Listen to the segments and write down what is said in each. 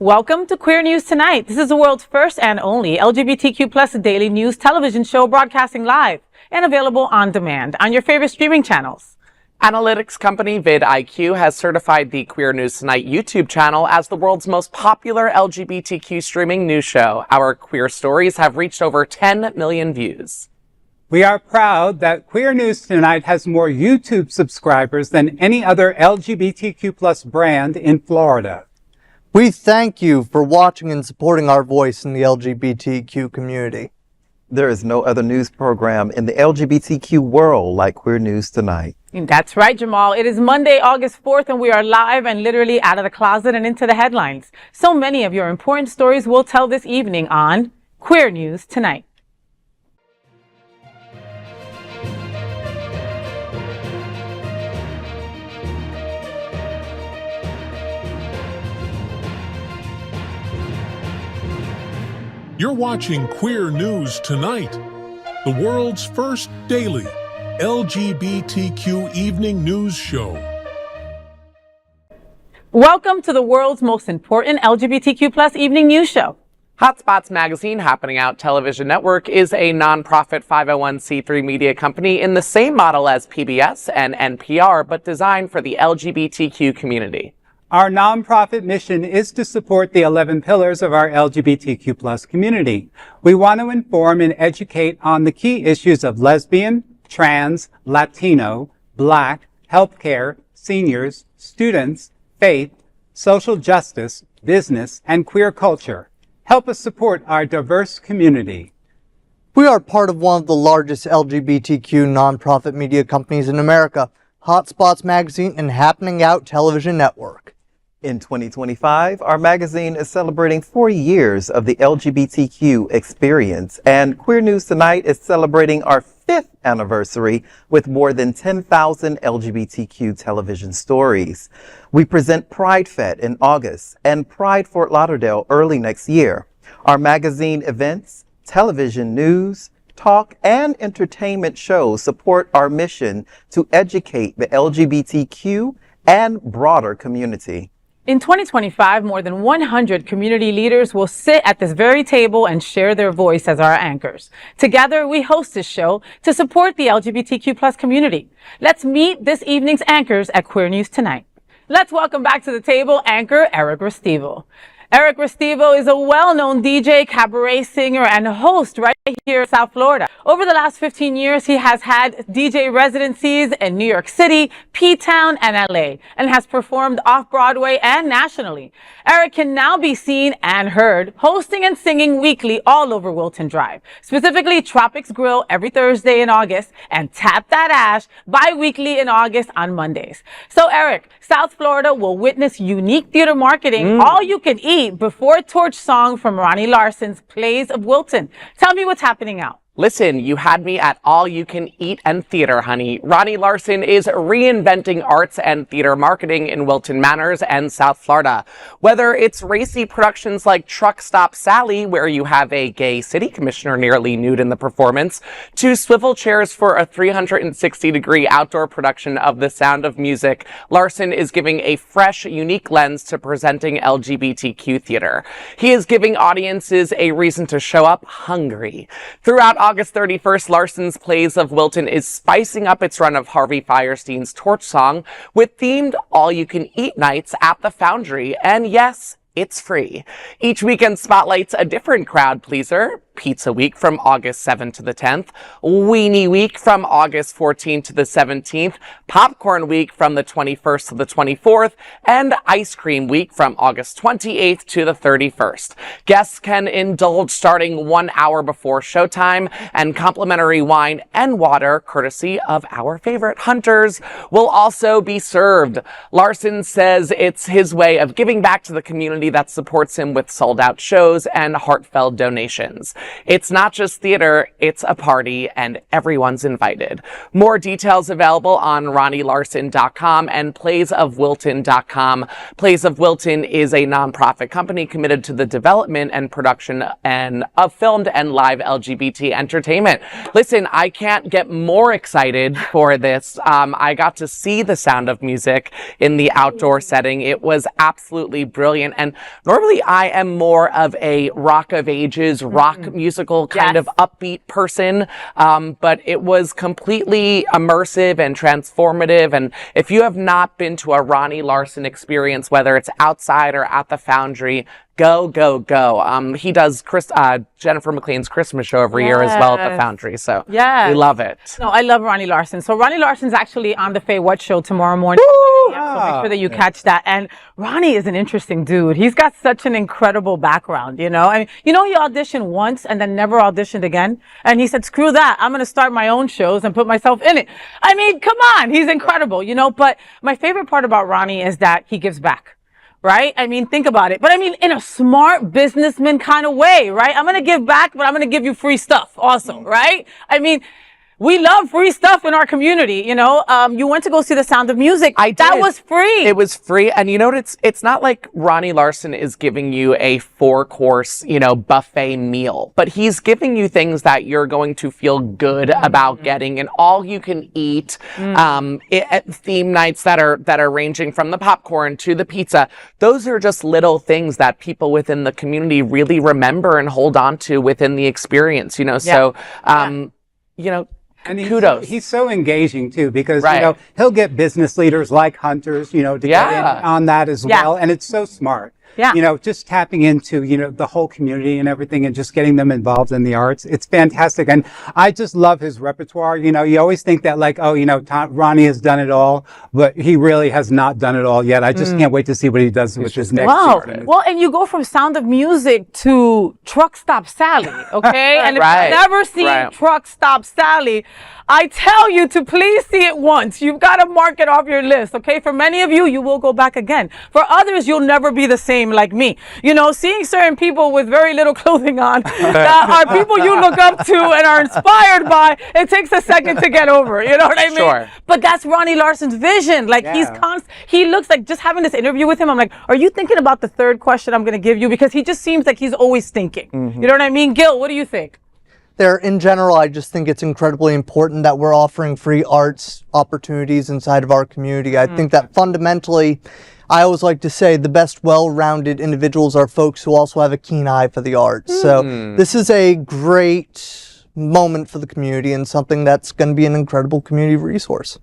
Welcome to Queer News Tonight. This is the world's first and only LGBTQ plus daily news television show broadcasting live and available on demand on your favorite streaming channels. Analytics company vidIQ has certified the Queer News Tonight YouTube channel as the world's most popular LGBTQ streaming news show. Our queer stories have reached over 10 million views. We are proud that Queer News Tonight has more YouTube subscribers than any other LGBTQ plus brand in Florida. We thank you for watching and supporting our voice in the LGBTQ community. There is no other news program in the LGBTQ world like Queer News Tonight. That's right, Jamal. It is Monday, August 4th, and we are live and literally out of the closet and into the headlines. So many of your important stories we'll tell this evening on Queer News Tonight. You're watching Queer News Tonight, the world's first daily LGBTQ evening news show. Welcome to the world's most important LGBTQ plus evening news show. Hotspots Magazine, Happening Out Television Network, is a nonprofit 501c3 media company in the same model as PBS and NPR, but designed for the LGBTQ community. Our nonprofit mission is to support the 11 pillars of our LGBTQ plus community. We want to inform and educate on the key issues of lesbian, trans, Latino, Black, healthcare, seniors, students, faith, social justice, business, and queer culture. Help us support our diverse community. We are part of one of the largest LGBTQ nonprofit media companies in America, Hotspots Magazine and Happening Out Television Network. In 2025, our magazine is celebrating 40 years of the LGBTQ experience, and Queer News Tonight is celebrating our 5th anniversary with more than 10,000 LGBTQ television stories. We present Pride Fest in August and Pride Fort Lauderdale early next year. Our magazine events, television news, talk, and entertainment shows support our mission to educate the LGBTQ and broader community. In 2025, more than 100 community leaders will sit at this very table and share their voice as our anchors. Together, we host this show to support the LGBTQ plus community. Let's meet this evening's anchors at Queer News Tonight. Let's welcome back to the table anchor Eric Restivo. Eric Restivo is a well-known DJ, cabaret singer, and host right here in South Florida. Over the last 15 years, he has had DJ residencies in New York City, P-Town, and LA, and has performed off-Broadway and nationally. Eric can now be seen and heard hosting and singing weekly all over Wilton Drive, specifically Tropics Grill every Thursday in August and Tap That Ash bi-weekly in August on Mondays. So Eric, South Florida will witness unique theater marketing, all you can eat, before Torch song from Ronnie Larsen's Plays of Wilton. Tell me what's happening out. Listen, you had me at all you can eat and theater, honey. Ronnie Larsen is reinventing arts and theater marketing in Wilton Manors and South Florida. Whether it's racy productions like Truck Stop Sally, where you have a gay city commissioner nearly nude in the performance, to swivel chairs for a 360-degree outdoor production of The Sound of Music, Larsen is giving a fresh, unique lens to presenting LGBTQ theater. He is giving audiences a reason to show up hungry. Throughout August 31st, Larsen's Plays of Wilton is spicing up its run of Harvey Fierstein's Torch song with themed all-you-can-eat nights at the Foundry. And yes, it's free. Each weekend spotlights a different crowd pleaser. Pizza Week from August 7th to the 10th, Weenie Week from August 14th to the 17th, Popcorn Week from the 21st to the 24th, and Ice Cream Week from August 28th to the 31st. Guests can indulge starting 1 hour before showtime, and complimentary wine and water, courtesy of our favorite hunters, will also be served. Larsen says it's his way of giving back to the community that supports him with sold-out shows and heartfelt donations. It's not just theater, it's a party, and everyone's invited. More details available on RonnieLarsen.com and PlaysOfWilton.com. Plays of Wilton is a nonprofit company committed to the development and production of filmed and live LGBT entertainment. Listen, I can't get more excited for this. I got to see The Sound of Music in the outdoor setting. It was absolutely brilliant. And normally I am more of a Rock of Ages, rock musical kind of upbeat person. But it was completely immersive and transformative. And if you have not been to a Ronnie Larsen experience, whether it's outside or at the Foundry, go, go, go. He does Jennifer McLean's Christmas show every year as well at the Foundry. So we love it. No, I love Ronnie Larsen. So Ronnie Larsen's actually on the FayWhat show tomorrow morning. So make sure that you catch that. And Ronnie is an interesting dude. He's got such an incredible background, you know. I mean, you know, he auditioned once and then never auditioned again. And he said, screw that. I'm going to start my own shows and put myself in it. I mean, come on. He's incredible, you know. But my favorite part about Ronnie is that he gives back. Right? I mean, think about it. But I mean, in a smart businessman kind of way, right? I'm going to give back, but I'm going to give you free stuff also, right? I mean, we love free stuff in our community, you know. You went to go see The Sound of Music. I did. That was free. It was free. And you know what? It's not like Ronnie Larsen is giving you a 4-course, you know, buffet meal, but he's giving you things that you're going to feel good about getting, and all you can eat, theme nights that are ranging from the popcorn to the pizza. Those are just little things that people within the community really remember and hold on to within the experience, you know. So, you know, and kudos. He's so engaging too, because you know, he'll get business leaders like hunters, you know, to get in on that as well, and it's so smart. You know, just tapping into, you know, the whole community and everything, and just getting them involved in the arts. It's fantastic. And I just love his repertoire. You know, you always think that, like, oh, you know, Ronnie has done it all, but he really has not done it all yet. I just can't wait to see what he does with his next season. Well, and you go from Sound of Music to Truck Stop Sally, okay? And if you've never seen Truck Stop Sally, I tell you to please see it once. You've got to mark it off your list, okay? For many of you, you will go back again. For others, you'll never be the same like me. You know, seeing certain people with very little clothing on that are people you look up to and are inspired by, it takes a second to get over. You know what I mean? Sure. But that's Ronnie Larsen's vision. Like, he looks like, just having this interview with him, I'm like, are you thinking about the third question I'm going to give you? Because he just seems like he's always thinking. You know what I mean? Gil, what do you think? In general, I just think it's incredibly important that we're offering free arts opportunities inside of our community. I think that fundamentally, I always like to say the best well-rounded individuals are folks who also have a keen eye for the arts. So this is a great moment for the community and something that's going to be an incredible community resource.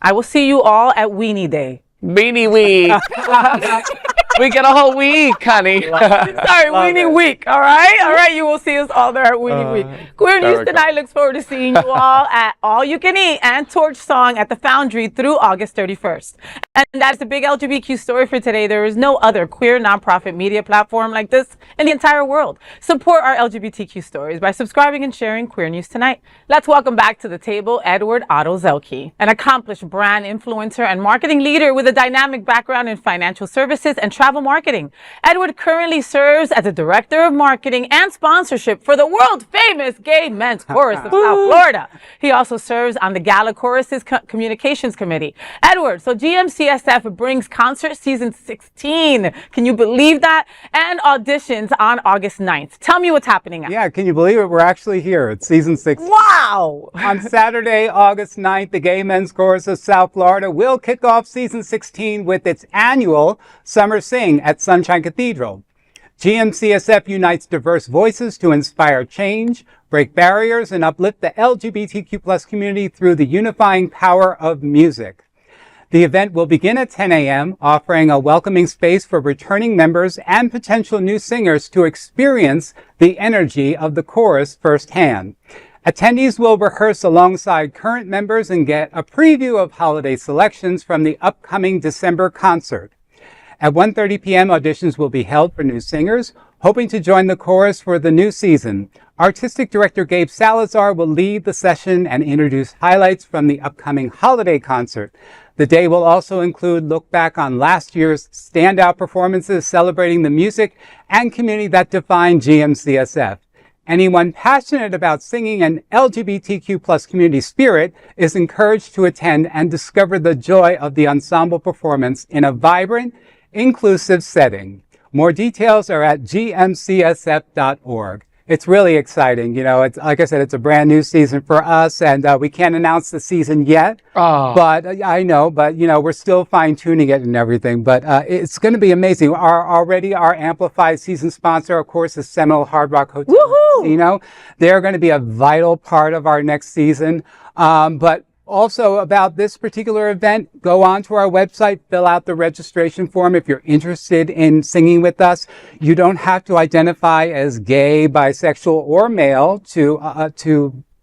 I will see you all at Weenie Day. Weenie Week. We get a whole week, honey. Sorry, Weenie Week. All right? All right, you will see us all there at Weenie Week. Queer News Tonight looks forward to seeing you all at All You Can Eat and Torch Song at the Foundry through August 31st. And that's the big LGBTQ story for today. There is no other queer nonprofit media platform like this in the entire world. Support our LGBTQ stories by subscribing and sharing Queer News Tonight. Let's welcome back to the table Edward Otto Zielke, an accomplished brand influencer and marketing leader with a dynamic background in financial services and travel marketing. Edward currently serves as a director of marketing and sponsorship for the world-famous Gay Men's Chorus of South Florida. He also serves on the Gala Chorus's Communications Committee. Edward, so GMCSF brings concert season 16. Can you believe that? And auditions on August 9th. Tell me what's happening now. Yeah, can you believe it? We're actually here. It's season 16. Wow! On Saturday, August 9th, the Gay Men's Chorus of South Florida will kick off season 16 with its annual Summer Sing at Sunshine Cathedral. GMCSF unites diverse voices to inspire change, break barriers, and uplift the LGBTQ+ community through the unifying power of music. The event will begin at 10 a.m., offering a welcoming space for returning members and potential new singers to experience the energy of the chorus firsthand. Attendees will rehearse alongside current members and get a preview of holiday selections from the upcoming December concert. At 1:30 p.m., auditions will be held for new singers, hoping to join the chorus for the new season. Artistic Director Gabe Salazar will lead the session and introduce highlights from the upcoming holiday concert. The day will also include look back on last year's standout performances celebrating the music and community that defined GMCSF. Anyone passionate about singing and LGBTQ plus community spirit is encouraged to attend and discover the joy of the ensemble performance in a vibrant, inclusive setting. More details are at gmcsf.org. It's really exciting. You know, it's like I said, it's a brand new season for us, and we can't announce the season yet. But I know, but you know, we're still fine tuning it and everything. But it's going to be amazing. Our amplified season sponsor, of course, is Seminole Hard Rock Hotel. Woohoo! They're going to be a vital part of our next season. But also about this particular event, go on to our website, fill out the registration form if you're interested in singing with us. You don't have to identify as gay, bisexual, or male to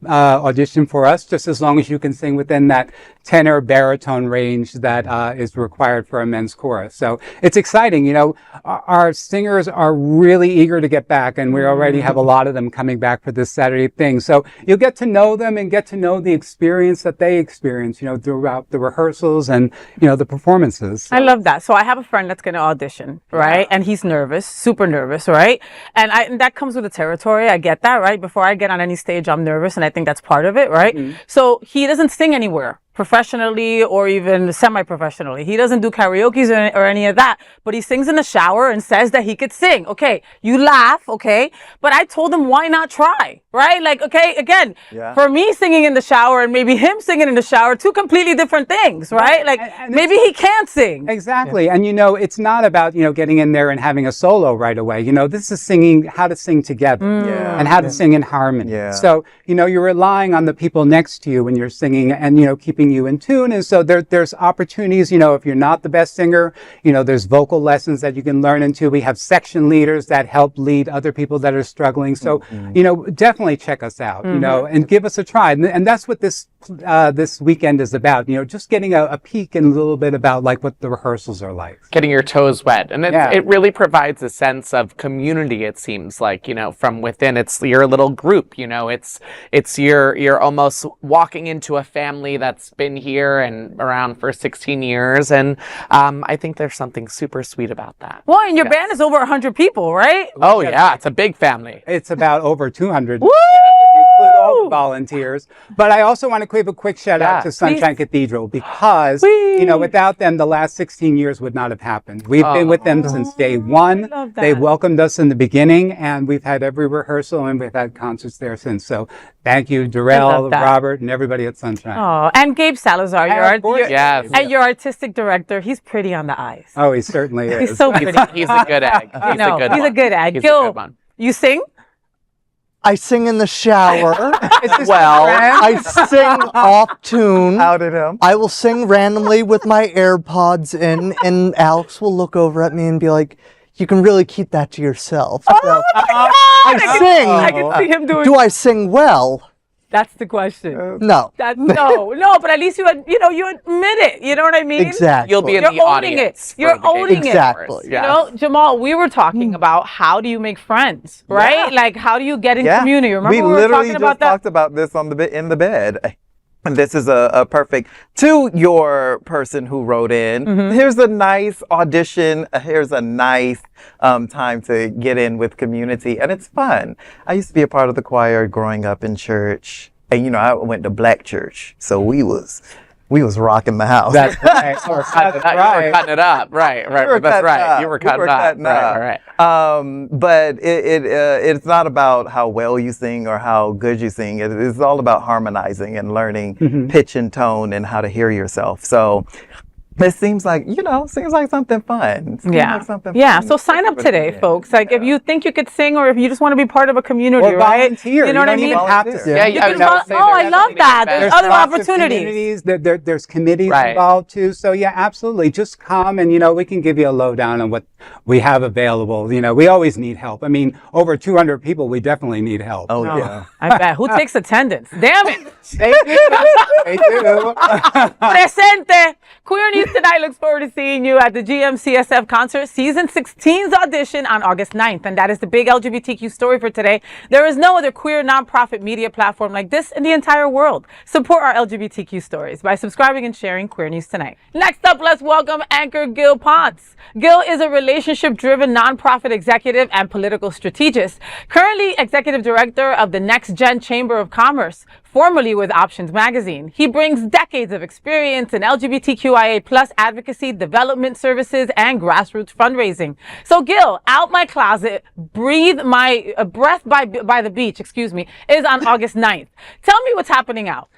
audition for us, just as long as you can sing within that tenor baritone range that is required for a men's chorus. So it's exciting. You know, our singers are really eager to get back, and we already have a lot of them coming back for this Saturday thing. So you'll get to know them and get to know the experience that they experience, you know, throughout the rehearsals and, you know, the performances. I love that. So I have a friend that's going to audition, right? And he's nervous, super nervous, right? And that comes with the territory. I get that, right? Before I get on any stage, I'm nervous, and I think that's part of it, right? So he doesn't sing anywhere, professionally or even semi-professionally. He doesn't do karaoke or any of that, but he sings in the shower and says that he could sing. Okay, you laugh, okay? But I told him, why not try, right? Like, okay, again, for me singing in the shower and maybe him singing in the shower, two completely different things, right? Like, and maybe he can't sing. Exactly. And, you know, it's not about, you know, getting in there and having a solo right away. You know, this is singing, how to sing together and how to sing in harmony. So, you know, you're relying on the people next to you when you're singing and, you know, keeping you in tune. And so there's opportunities, you know, if you're not the best singer, you know, there's vocal lessons that you can learn into. We have section leaders that help lead other people that are struggling. So, you know, definitely check us out, you know, and give us a try. And that's what this weekend is about, you know, just getting a peek and a little bit about like what the rehearsals are like. Getting your toes wet. And it really provides a sense of community, it seems like, you know, from within. It's your little group, you know, it's you're almost walking into a family that's been here and around for 16 years. And I think there's something super sweet about that. Well, and your band is over 100 people, right? Oh, yeah. It's a big family. It's about over 200. Woo! Include all the volunteers. But I also want to give a quick shout out to Sunshine Cathedral because, you know, without them, the last 16 years would not have happened. We've been with them since day one. They welcomed us in the beginning, and we've had every rehearsal, and we've had concerts there since. So thank you, Darrell, Robert, and everybody at Sunshine. Oh, and Gabe Salazar, and your artistic director. He's pretty on the eyes. Oh, he certainly is. He's so pretty. He's a good egg. He's a good egg. Gil, you sing? I sing in the shower. Well, I sing off tune. Outed him. I will sing randomly with my AirPods in, and Alex will look over at me and be like, you can really keep that to yourself. So, I sing. I can see him doing. Do I sing well? That's the question. No. No, but at least you admit it. You know what I mean? Exactly. You'll be in the audience. You're owning it. Exactly. You know, Jamaal, we were talking about how do you make friends, right? Like, how do you get in community? Remember we were talking about that? Talked about this in the bed. And this is a perfect, to your person who wrote in, here's a nice audition, here's a nice time to get in with community, and it's fun. I used to be a part of the choir growing up in church, and you know, I went to black church, so we was rocking the house. That's right. You were cutting it up. Right. That's right. You were cutting up. Right. But it's not about how well you sing or how good you sing. It's all about harmonizing and learning pitch and tone and how to hear yourself. So it seems like, you know, seems like something fun. So sign up today, folks. Like, if you think you could sing, or if you just want to be part of a community, or volunteer. You know what I mean? You don't even have to sing. I love that. There's other opportunities. There's committees involved too. So yeah, absolutely. Just come and, you know, we can give you a lowdown on what we have available. You know, we always need help. I mean, over 200 people, we definitely need help. Oh, yeah. I bet. Who takes attendance? Damn it. They do. Presente. Queer News Tonight looks forward to seeing you at the GMCSF concert, Season 16's Audition on August 9th. And that is the big LGBTQ story for today. There is no other queer nonprofit media platform like this in the entire world. Support our LGBTQ stories by subscribing and sharing Queer News Tonight. Next up, let's welcome anchor Gil Pontes. Gil is a relationship-driven nonprofit executive and political strategist, currently executive director of the Next Gen Chamber of Commerce, formerly with Options Magazine. He brings decades of experience in LGBTQIA plus advocacy, development services, and grassroots fundraising. So Gil, Out My Closet, Breathe My Breath by the Beach, is on August 9th. Tell me what's happening out.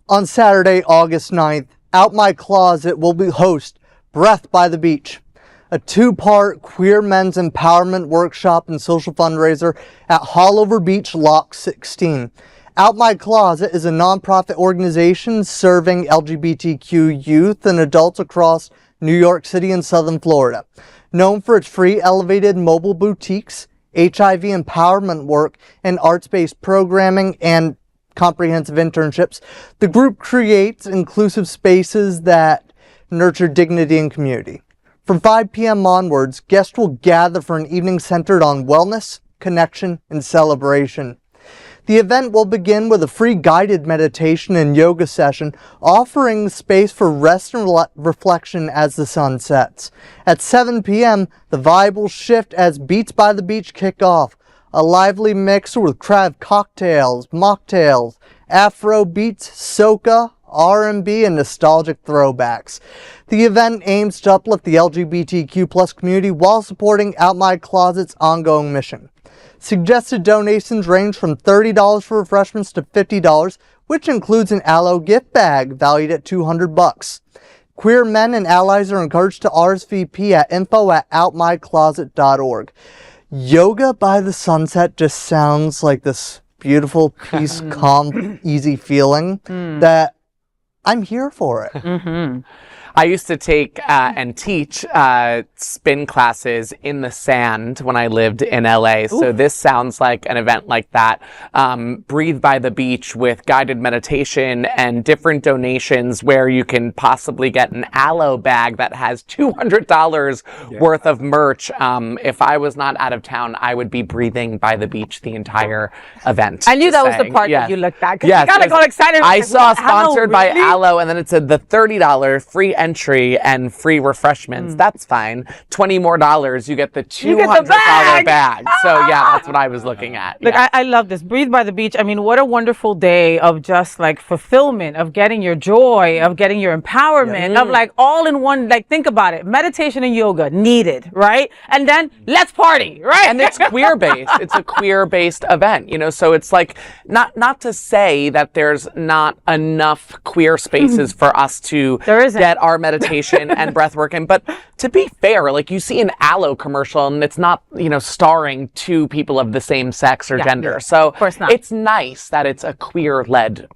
On Saturday, August 9th, Out My Closet will host Breath by the Beach, a two-part queer men's empowerment workshop and social fundraiser at Hollover Beach Lock 16. Out My Closet is a nonprofit organization serving LGBTQ youth and adults across New York City and Southern Florida. Known for its free elevated mobile boutiques, HIV empowerment work, and arts-based programming and comprehensive internships, the group creates inclusive spaces that nurture dignity and community. From 5 p.m. onwards, guests will gather for an evening centered on wellness, connection, and celebration. The event will begin with a free guided meditation and yoga session, offering space for rest and reflection as the sun sets. At 7 p.m., the vibe will shift as Beats by the Beach kick off, a lively mix with crab cocktails, mocktails, Afro beats, soca, R&B, and nostalgic throwbacks. The event aims to uplift the LGBTQ plus community while supporting Out My Closet's ongoing mission. Suggested donations range from $30 for refreshments to $50, which includes an aloe gift bag valued at $200. Queer men and allies are encouraged to RSVP at info@outmycloset.org. Yoga by the sunset just sounds like this beautiful, peace, calm, easy feeling that I'm here for it. Mm-hmm. I used to take and teach spin classes in the sand when I lived in LA. So this sounds like an event like that. Breathe by the Beach with guided meditation and different donations where you can possibly get an aloe bag that has $200 worth of merch. If I was not out of town, I would be breathing by the beach the entire event. I knew that was the part that you looked at. Yes, you got excited. I saw sponsored by really? Aloe, and then it said the $30 free entry and free refreshments. That's fine. $20 more, you get the $200 bag. So yeah, that's what I was looking at. Look, I love this. Breathe by the Beach. I mean, what a wonderful day of just like fulfillment, of getting your joy, of getting your empowerment, of like all in one, like think about it. Meditation and yoga needed, right? And then let's party, right? And it's queer-based. It's a queer-based event, you know, so it's like not to say that there's not enough queer spaces for us to get our meditation and breath work in, but to be fair, like you see an Aloe commercial and it's not, you know, starring two people of the same sex or gender. So of course not. It's nice that it's a queer-led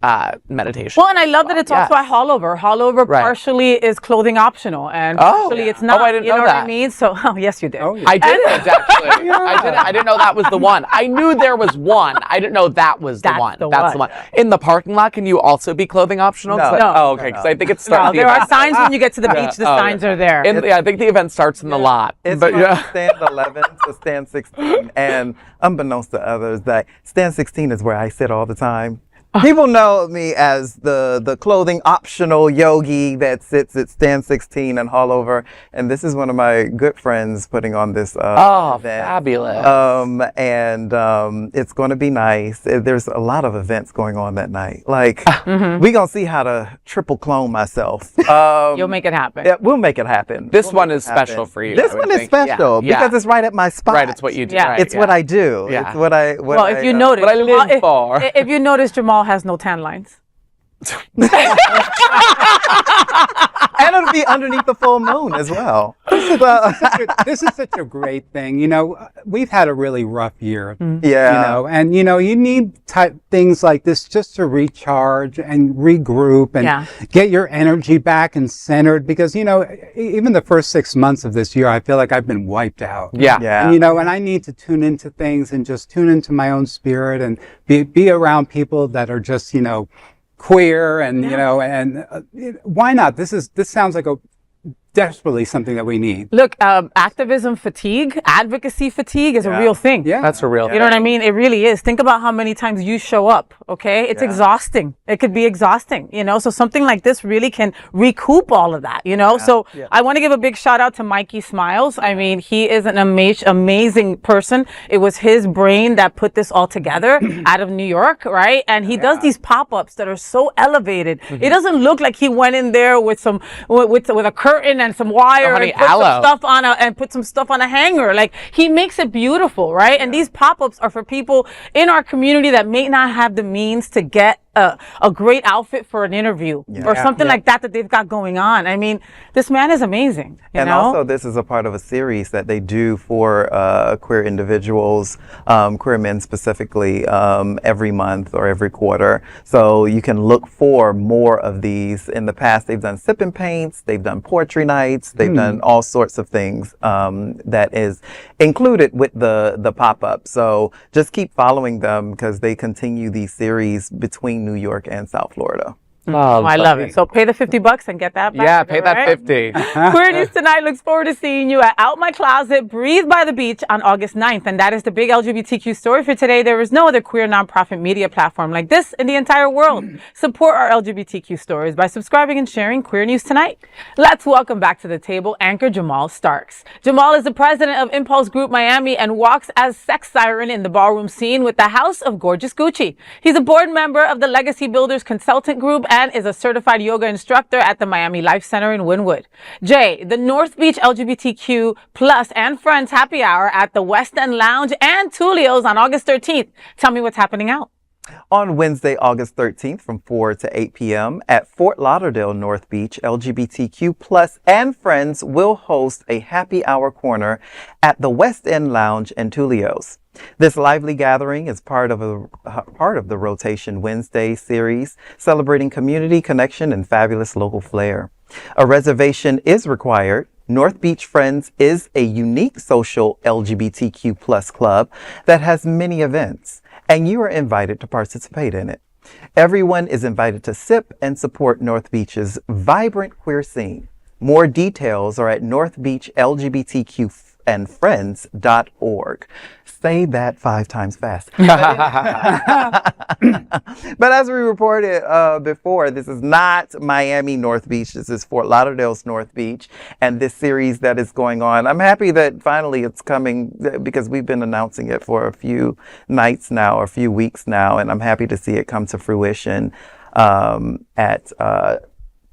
meditation. Well, and I love that it's also at Hollover. Hollover partially is clothing optional, and partially it's not. Oh, I didn't know what that. I mean? So, yes, you did. I didn't actually. I didn't know that was the one. I knew there was one. I didn't know that was the one. That's the one. In the parking lot, can you also be clothing optional? No. Oh, okay. Because I think it starts. There are signs when you get to the beach. The signs are there. I think the event starts in the lot. It's but from stand 11 to stand 16, and unbeknownst to others, that stand 16 is where I sit all the time. People know me as the clothing optional yogi that sits at stand 16 and Hollover, and this is one of my good friends putting on this event. Fabulous. It's going to be nice. There's a lot of events going on that night. Like, we going to see how to triple clone myself. You'll make it happen. Yeah, we'll make it happen. This one is special for you. This one is special because it's right at my spot. Right, it's what you do. Yeah. Right, It's what I do. Yeah. It's what I. Well, if you notice, what I live for. If you notice, Jamaal has no tan lines. And it'll be underneath the full moon as well. This is such a great thing. You know, we've had a really rough year. Yeah. You know, and you know, you need things like this just to recharge and regroup and get your energy back and centered. Because you know, even the first 6 months of this year, I feel like I've been wiped out. Yeah. And, you know, and I need to tune into things and just tune into my own spirit and be around people that are just, you know, queer and, you know, and why not? This sounds like desperately something that we need. Look, activism fatigue, advocacy fatigue is a real thing. Yeah. That's a real You know what I mean? It really is. Think about how many times you show up, okay? It's exhausting. It could be exhausting, you know? So something like this really can recoup all of that, you know? So I want to give a big shout out to Mikey Smiles. I mean, he is an amazing person. It was his brain that put this all together out of New York, right? And he does these pop-ups that are so elevated. It doesn't look like he went in there with some, with a curtain and some wire and put some stuff on a hanger. Like, he makes it beautiful, right? And these pop-ups are for people in our community that may not have the means to get a great outfit for an interview or something like that they've got going on. I mean, this man is amazing. You know? Also, this is a part of a series that they do for queer individuals, queer men specifically, every month or every quarter. So you can look for more of these. In the past, they've done sip and paints, they've done poetry nights, they've done all sorts of things that is included with the pop-up. So just keep following them because they continue these series between New York and South Florida. I love it. So pay the $50 and get that back. Yeah, pay that 50. Queer News Tonight looks forward to seeing you at Out My Closet, Breathe by the Beach on August 9th. And that is the big LGBTQ story for today. There is no other queer nonprofit media platform like this in the entire world. Support our LGBTQ stories by subscribing and sharing Queer News Tonight. Let's welcome back to the table anchor Jamaal Starks. Jamaal is the president of Impulse Group Miami and walks as sex siren in the ballroom scene with the House of Gorgeous Gucci. He's a board member of the Legacy Builders Consultant Group and is a certified yoga instructor at the Miami Life Center in Wynwood. Jay, the North Beach LGBTQ plus and friends happy hour at the Westend Lounge and Tulio's on August 13th. Tell me what's happening out. On Wednesday, August 13th from 4 to 8 p.m. at Fort Lauderdale, North Beach, LGBTQ plus and friends will host a happy hour corner at the Westend Lounge and Tulio's. This lively gathering is part of the Rotation Wednesday series, celebrating community connection and fabulous local flair. A reservation is required. North Beach Friends is a unique social LGBTQ plus club that has many events, and you are invited to participate in it. Everyone is invited to sip and support North Beach's vibrant queer scene. More details are at northbeachlgbtqandfriends.org. Say that 5 times fast. But as we reported before, this is not Miami North Beach. This is Fort Lauderdale's North Beach. And this series that is going on, I'm happy that finally it's coming because we've been announcing it for a few nights now, or a few weeks now. And I'm happy to see it come to fruition at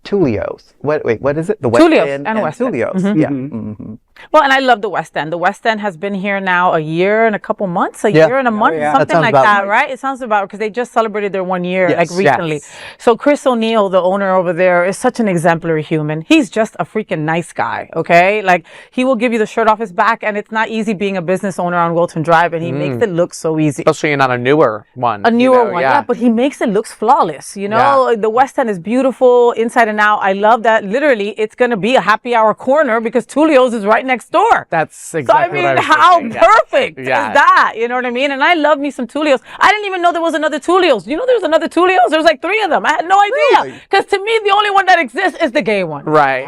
Tulio's. What is it? The Tulio's Westend and Westend. Tulio's. Mm-hmm. Yeah. Mm-hmm. Well, and I love the West End. The West End has been here now a year and a couple months, year and a month, something like that, right? It sounds about, because they just celebrated their 1 year, like recently. Yes. So Chris O'Neill, the owner over there, is such an exemplary human. He's just a freaking nice guy, okay? Like, he will give you the shirt off his back, and it's not easy being a business owner on Wilton Drive, and he makes it look so easy. Especially not a newer one. A newer one, yeah, but he makes it look flawless, you know? The West End is beautiful, inside and out. I love that. Literally, it's going to be a happy hour corner because Tulio's is right next door. That's exactly so, I mean, what I was how thinking. perfect is that? You know what I mean? And I love me some Tulio's. I didn't even know there was another Tulio's. You know there's another Tulio's? There's like 3 of them. I had no idea. Because to me, the only one that exists is the gay one. Right.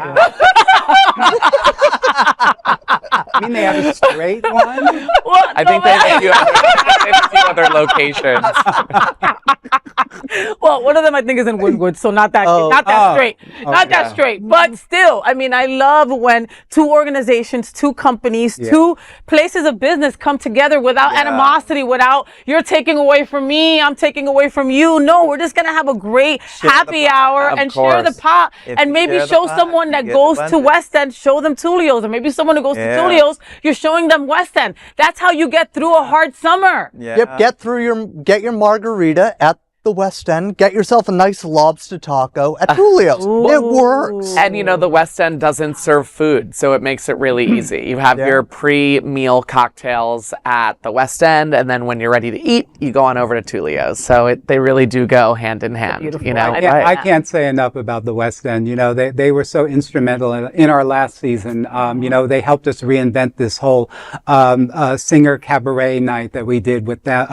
I mean, they have a straight one? What? I think they have a few other locations. Well, one of them I think is in Wynwood, so not that straight. Not that straight. But still, I mean, I love when 2 organizations, 2 companies, 2 places of business come together without animosity, without you're taking away from me, I'm taking away from you. No, we're just going to have a great happy hour and share the pot. And maybe show someone that goes to West End, show them Tulio's. Or maybe someone who goes to Tulio's, you're showing them West End. That's how you get through a hard summer. Yep, get your margarita at the West End, get yourself a nice lobster taco at Tulio's. It works. And you know, the West End doesn't serve food, so it makes it really easy. You have your pre-meal cocktails at the West End, and then when you're ready to eat, you go on over to Tulio's. So they really do go hand in hand. You know, I can't say enough about the West End. You know, they were so instrumental in our last season. You know, they helped us reinvent this whole singer cabaret night that we did with that,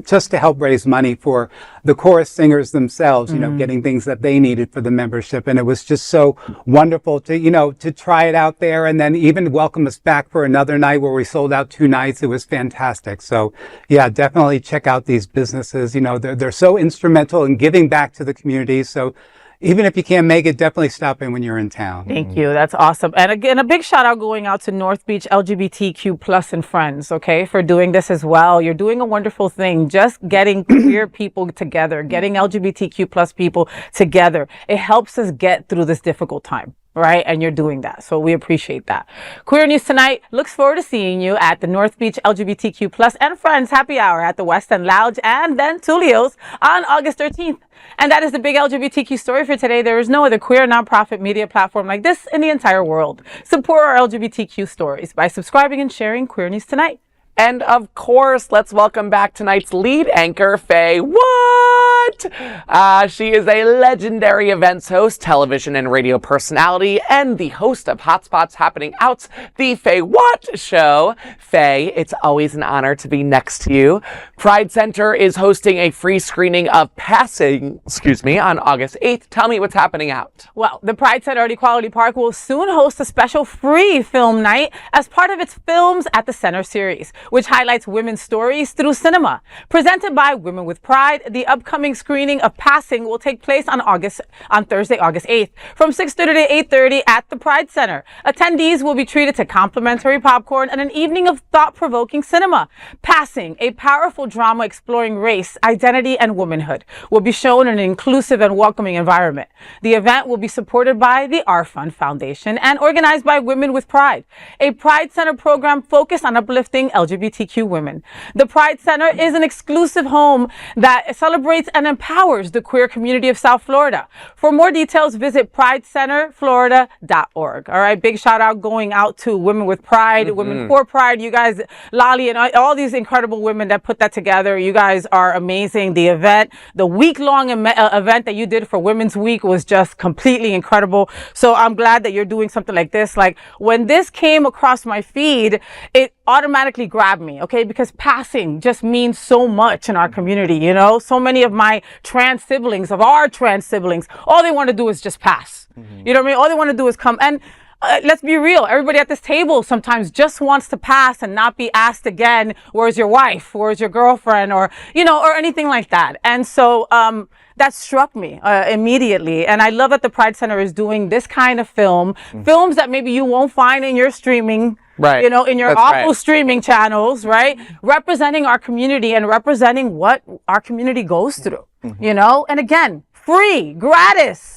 just to help raise money for the chorus singers themselves, you know, getting things that they needed for the membership. And it was just so wonderful to, you know, to try it out there and then even welcome us back for another night where we sold out 2 nights. It was fantastic. So yeah, definitely check out these businesses. You know, they're so instrumental in giving back to the community. So even if you can't make it, definitely stop in when you're in town. Thank you. That's awesome. And again, a big shout out going out to North Beach LGBTQ plus and friends, okay, for doing this as well. You're doing a wonderful thing. Just getting queer people together, getting LGBTQ plus people together. It helps us get through this difficult time. Right? And you're doing that. So we appreciate that. Queer News Tonight looks forward to seeing you at the North Beach LGBTQ plus and Friends Happy Hour at the Westend Lounge and then Tulio's on August 13th. And that is the big LGBTQ story for today. There is no other queer nonprofit media platform like this in the entire world. Support our LGBTQ stories by subscribing and sharing Queer News Tonight. And of course, let's welcome back tonight's lead anchor, FayWhat. She is a legendary events host, television and radio personality, and the host of Hotspots Happening Out's The FayWhat Show. Faye, it's always an honor to be next to you. Pride Center is hosting a free screening of Passing, on August 8th. Tell me what's happening out. Well, the Pride Center at Equality Park will soon host a special free film night as part of its Films at the Center series, which highlights women's stories through cinema. Presented by Women with Pride, the upcoming screening of Passing will take place on Thursday, August 8th from 6:30 to 8:30 at the Pride Center. Attendees will be treated to complimentary popcorn and an evening of thought-provoking cinema. Passing, a powerful drama exploring race, identity, and womanhood, will be shown in an inclusive and welcoming environment. The event will be supported by the Our Fund Foundation and organized by Women with Pride, a Pride Center program focused on uplifting LGBTQ women. The Pride Center is an exclusive home that celebrates and empowers the queer community of South Florida. For more details, visit pridecenterflorida.org. All right, big shout out going out to Women with Pride, Women for Pride. You guys, Lolly, and all these incredible women that put that together. You guys are amazing. The event, the week-long event that you did for Women's Week was just completely incredible. So I'm glad that you're doing something like this. Like when this came across my feed, it automatically grabbed me, okay? Because passing just means so much in our community, you know? So many of my trans siblings, all they want to do is just pass. You know what I mean? All they want to do is come. And let's be real, everybody at this table sometimes just wants to pass and not be asked again, where's your wife? Where's your girlfriend? Or, you know, or anything like that. And so, that struck me immediately. And I love that the Pride Center is doing this kind of films that maybe you won't find in your streaming, right, you know, in your awful streaming channels, right? Representing our community and representing what our community goes through, you know? And again, free, gratis.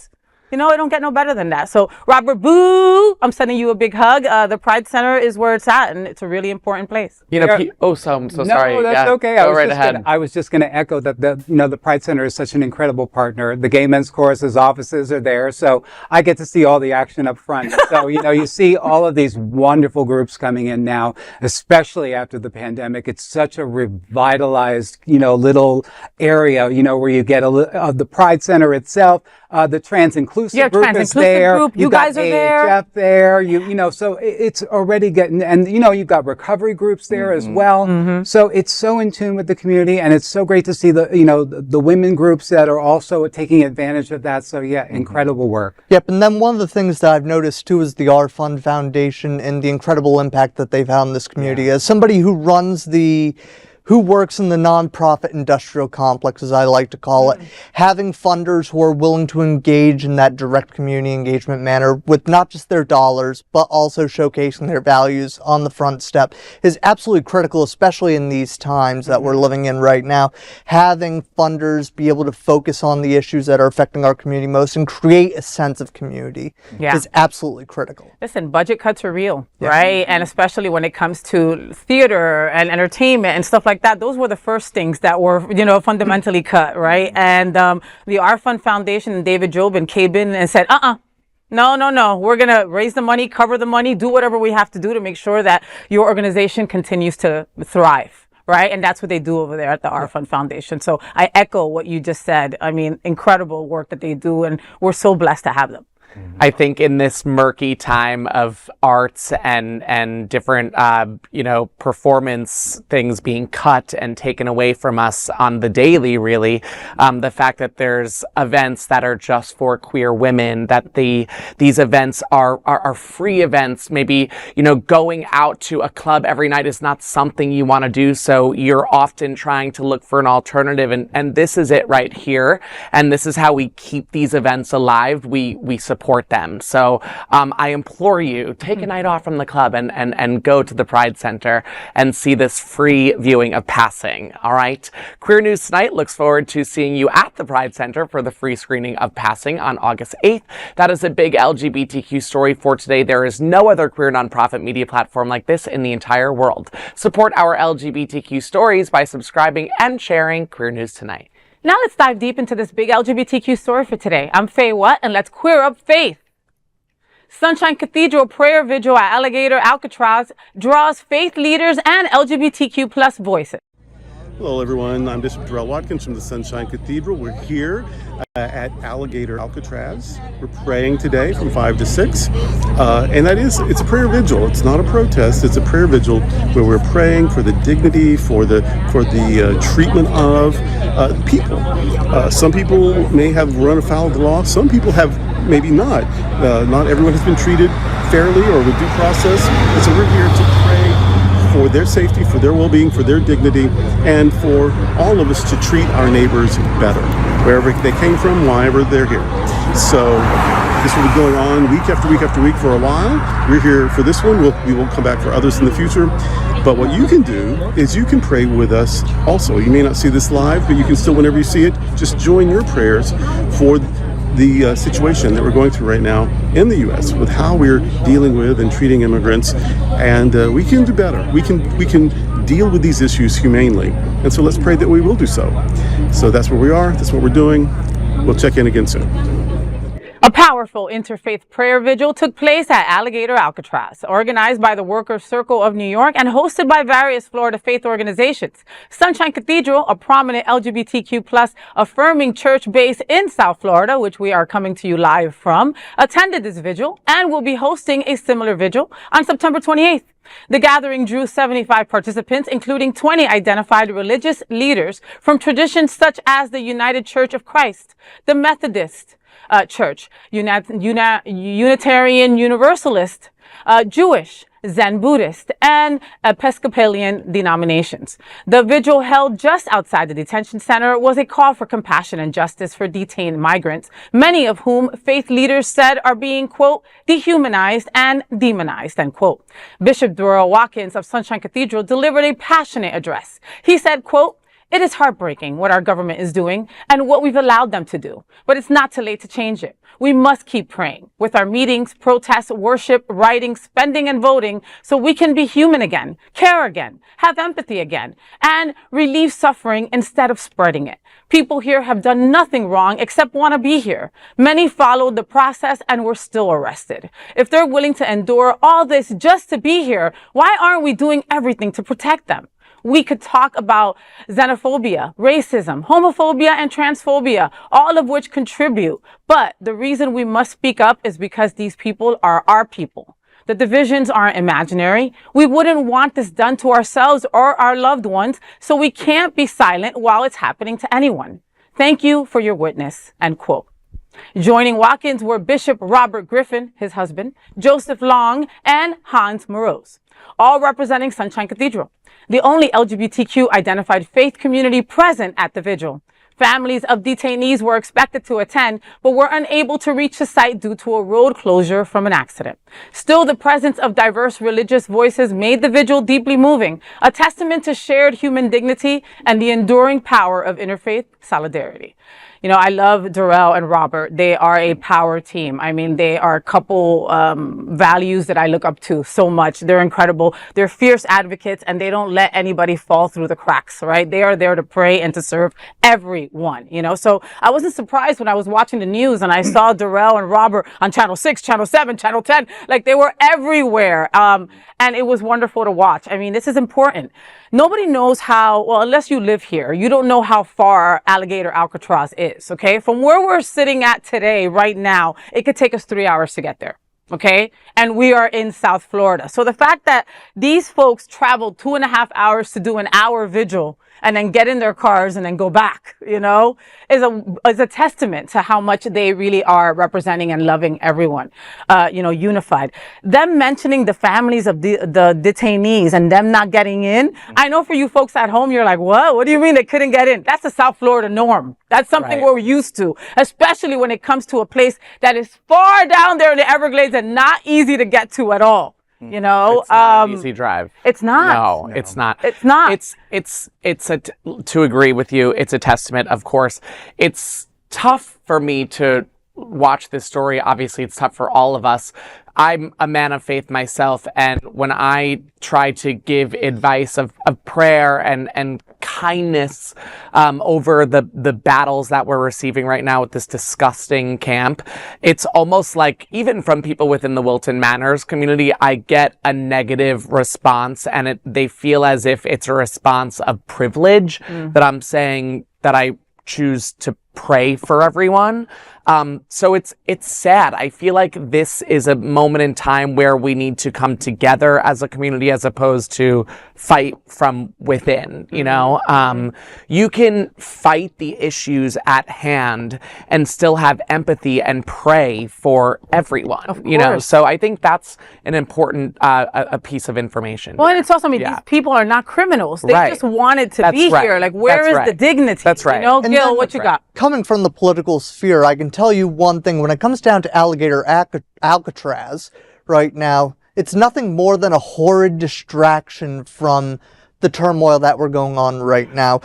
You know, it don't get no better than that. So, Robert Boo, I'm sending you a big hug. The Pride Center is where it's at, and it's a really important place. You know, I'm so sorry. No, that's okay. Go right ahead. I was just going to echo that the Pride Center is such an incredible partner. The Gay Men's Chorus's offices are there, so I get to see all the action up front. So, you know, you see all of these wonderful groups coming in now, especially after the pandemic. It's such a revitalized, you know, little area, you know, where you get the Pride Center itself. The trans inclusive group is there. You guys are there. AHF there. You know, so it's already getting, and you know, you've got recovery groups there as well. So it's so in tune with the community, and it's so great to see the women groups that are also taking advantage of that. So yeah, incredible work. Yep, and then one of the things that I've noticed too is the Our Fund Foundation and the incredible impact that they've had on this community. As somebody who works in the nonprofit industrial complex, as I like to call it, having funders who are willing to engage in that direct community engagement manner with not just their dollars, but also showcasing their values on the front step is absolutely critical, especially in these times that we're living in right now. Having funders be able to focus on the issues that are affecting our community most and create a sense of community is absolutely critical. Listen, budget cuts are real, right? And especially when it comes to theater and entertainment and stuff like that, those were the first things that were, you know, fundamentally cut, right? And the Our Fund Foundation and David Jobin came in and said, no, we're going to raise the money, cover the money, do whatever we have to do to make sure that your organization continues to thrive. Right? And that's what they do over there at the Our Fund Foundation. So I echo what you just said. I mean, incredible work that they do, and we're so blessed to have them. I think in this murky time of arts and different, performance things being cut and taken away from us on the daily, really, the fact that there's events that are just for queer women, that these events are free events, maybe, going out to a club every night is not something you want to do, so you're often trying to look for an alternative, and this is it right here, and this is how we keep these events alive. We support them. So I implore you, take a night off from the club and go to the Pride Center and see this free viewing of Passing. All right. Queer News Tonight looks forward to seeing you at the Pride Center for the free screening of Passing on August 8th. That is a big LGBTQ story for today. There is no other queer nonprofit media platform like this in the entire world. Support our LGBTQ stories by subscribing and sharing Queer News Tonight. Now let's dive deep into this big LGBTQ story for today. I'm FayWhat, and let's queer up faith. Sunshine Cathedral prayer vigil at Alligator, Alcatraz draws faith leaders and LGBTQ plus voices. Hello everyone, I'm Bishop Darrell Watkins from the Sunshine Cathedral. We're here at Alligator, Alcatraz. We're praying today from 5 to 6. And it's a prayer vigil. It's not a protest, it's a prayer vigil where we're praying for the dignity, for the treatment of people. Some people may have run afoul of the law, some people have maybe not. Not everyone has been treated fairly or with due process. And so we're here to pray for their safety, for their well-being, for their dignity, and for all of us to treat our neighbors better, wherever they came from, wherever they're here. So this will be going on week after week after week for a while. We're here for this one. We will come back for others in the future. But what you can do is you can pray with us also. You may not see this live, but you can still, whenever you see it, just join your prayers for the situation that we're going through right now in the U.S. with how we're dealing with and treating immigrants, and we can do better. We can deal with these issues humanely, and so let's pray that we will do so. So that's where we are. That's what we're doing. We'll check in again soon. A powerful interfaith prayer vigil took place at Alligator, Alcatraz, organized by the Workers' Circle of New York and hosted by various Florida faith organizations. Sunshine Cathedral, a prominent LGBTQ plus affirming church base in South Florida, which we are coming to you live from, attended this vigil and will be hosting a similar vigil on September 28th. The gathering drew 75 participants, including 20 identified religious leaders from traditions such as the United Church of Christ, the Methodist Church, Unitarian Universalist, Jewish, Zen Buddhist, and Episcopalian denominations. The vigil held just outside the detention center was a call for compassion and justice for detained migrants, many of whom faith leaders said are being, quote, dehumanized and demonized, end quote. Bishop Darrell Watkins of Sunshine Cathedral delivered a passionate address. He said, quote, "It is heartbreaking what our government is doing and what we've allowed them to do, but it's not too late to change it. We must keep praying with our meetings, protests, worship, writing, spending, and voting so we can be human again, care again, have empathy again, and relieve suffering instead of spreading it. People here have done nothing wrong except want to be here. Many followed the process and were still arrested. If they're willing to endure all this just to be here, why aren't we doing everything to protect them? We could talk about xenophobia, racism, homophobia, and transphobia, all of which contribute. But the reason we must speak up is because these people are our people. The divisions aren't imaginary. We wouldn't want this done to ourselves or our loved ones, so we can't be silent while it's happening to anyone. Thank you for your witness," end quote. Joining Watkins were Bishop Robert Griffin, his husband, Joseph Long, and Hans Morose, all representing Sunshine Cathedral, the only LGBTQ identified faith community present at the vigil. Families of detainees were expected to attend, but were unable to reach the site due to a road closure from an accident. Still, the presence of diverse religious voices made the vigil deeply moving, a testament to shared human dignity and the enduring power of interfaith solidarity. You know, I love Darrell and Robert. They are a power team. I mean, they are a couple values that I look up to so much. They're incredible. They're fierce advocates, and they don't let anybody fall through the cracks, right? They are there to pray and to serve everyone, you know? So I wasn't surprised when I was watching the news and I saw Darrell and Robert on Channel 6, Channel 7, Channel 10. Like, they were everywhere. And it was wonderful to watch. I mean, this is important. Nobody knows how, well, unless you live here, you don't know how far Alligator Alcatraz is. is, okay? From where we're sitting at today, right now, it could take us 3 hours to get there. Okay. And we are in South Florida. So the fact that these folks traveled 2.5 hours to do an hour vigil and then get in their cars and then go back, is a testament to how much they really are representing and loving everyone, unified. Them mentioning the families of the detainees and them not getting in. I know for you folks at home, you're like, what do you mean they couldn't get in? That's a South Florida norm. That's something we're used to, especially when it comes to a place that is far down there in the Everglades and not easy to get to at all. It's not an easy drive. It's not. No, it's not. It's not. To agree with you, it's a testament, of course. It's tough for me to watch this story. Obviously, it's tough for all of us. I'm a man of faith myself, and when I try to give advice of prayer and kindness over the battles that we're receiving right now with this disgusting camp, it's almost like, even from people within the Wilton Manors community, I get a negative response, and they feel as if it's a response of privilege that I'm saying that I choose to pray for everyone. So it's sad. I feel like this is a moment in time where we need to come together as a community as opposed to fight from within, you can fight the issues at hand and still have empathy and pray for everyone, so I think that's an important a piece of information. Well, and it's also, these people are not criminals. They just wanted to be here. Like, where is the dignity? That's right. Gil, what you got? Coming from the political sphere, I can tell you one thing. When it comes down to Alligator Alcatraz right now, it's nothing more than a horrid distraction from the turmoil that we're going on right now.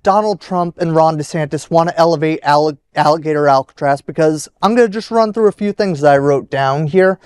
Donald Trump and Ron DeSantis want to elevate Alligator Alcatraz because I'm going to just run through a few things that I wrote down here.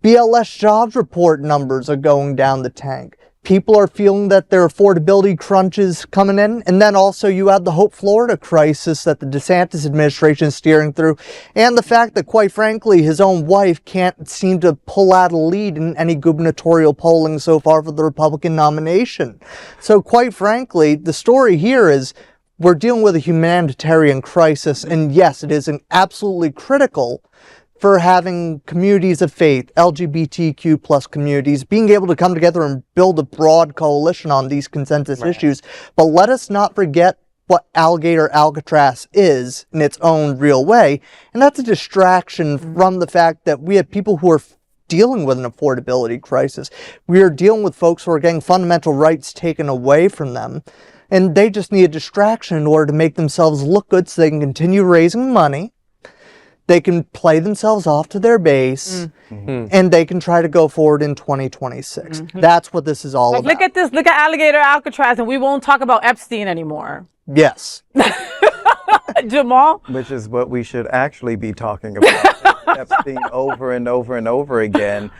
BLS jobs report numbers are going down the tank. People are feeling that their affordability crunch is coming in. And then also you have the Hope Florida crisis that the DeSantis administration is steering through. And the fact that, quite frankly, his own wife can't seem to pull out a lead in any gubernatorial polling so far for the Republican nomination. So quite frankly, the story here is we're dealing with a humanitarian crisis. And yes, it is absolutely critical for having communities of faith, LGBTQ plus communities, being able to come together and build a broad coalition on these consensus issues. But let us not forget what Alligator Alcatraz is in its own real way. And that's a distraction from the fact that we have people who are dealing with an affordability crisis. We are dealing with folks who are getting fundamental rights taken away from them. And they just need a distraction in order to make themselves look good so they can continue raising money. They can play themselves off to their base, and they can try to go forward in 2026. That's what this is all about. Look at this. Look at Alligator Alcatraz, and we won't talk about Epstein anymore. Yes. Jamaal? Which is what we should actually be talking about. Epstein over and over and over again,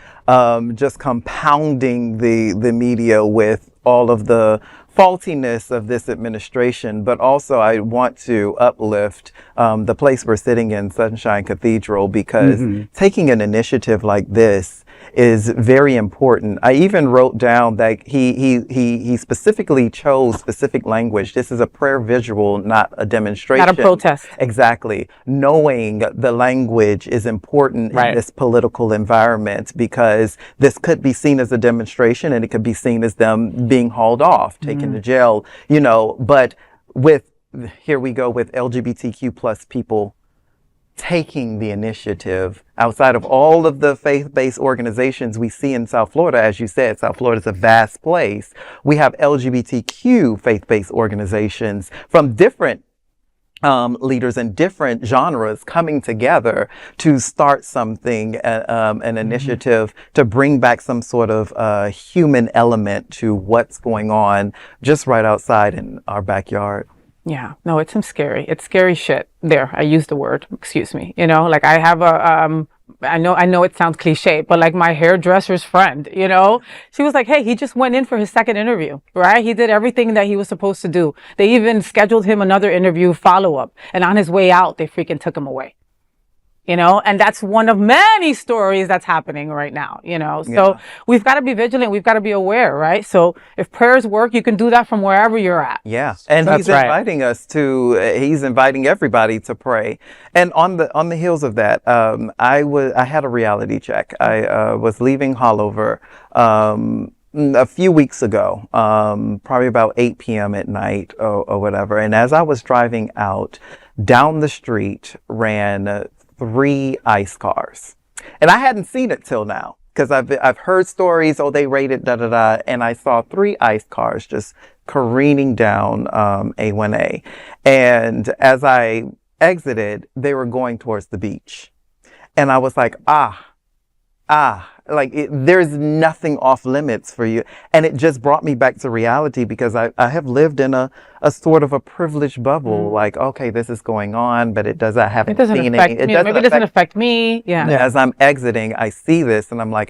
just compounding the media with all of the faultiness of this administration, but also I want to uplift the place we're sitting in, Sunshine Cathedral, because taking an initiative like this is very important. I even wrote down that he specifically chose specific language. This is a prayer visual, not a demonstration. Not a protest. Exactly. Knowing the language is important in this political environment, because this could be seen as a demonstration and it could be seen as them being hauled off, taken to jail, but here we go with LGBTQ plus people taking the initiative outside of all of the faith-based organizations we see in South Florida. As you said, South Florida is a vast place. We have LGBTQ faith-based organizations from different leaders in different genres coming together to start something, an initiative to bring back some sort of human element to what's going on just right outside in our backyard. Yeah, no, it's scary shit. There, I used the word, excuse me. I have I know it sounds cliche, but like my hairdresser's friend, she was like, hey, he just went in for his second interview, right? He did everything that he was supposed to do. They even scheduled him another interview follow-up. And on his way out, they freaking took him away. you know, and that's one of many stories that's happening right now, you know. So we've got to be vigilant. We've got to be aware, right? So if prayers work, you can do that from wherever you're at. Yeah, and That's he's right. inviting us to. He's inviting everybody to pray. And on the heels of that, I had a reality check. I was leaving Hollover a few weeks ago, probably about 8 p.m. at night or whatever. And as I was driving out, down the street ran 3 ICE cars. And I hadn't seen it till now, because I've heard stories, oh, they raided da-da-da, and I saw 3 ICE cars just careening down A1A. And as I exited, they were going towards the beach. And I was like, there's nothing off limits for you. And it just brought me back to reality, because I have lived in a sort of a privileged bubble. Like, okay, this is going on, but it doesn't seen affect me. Maybe it doesn't affect me. Yeah. As I'm exiting, I see this and I'm like,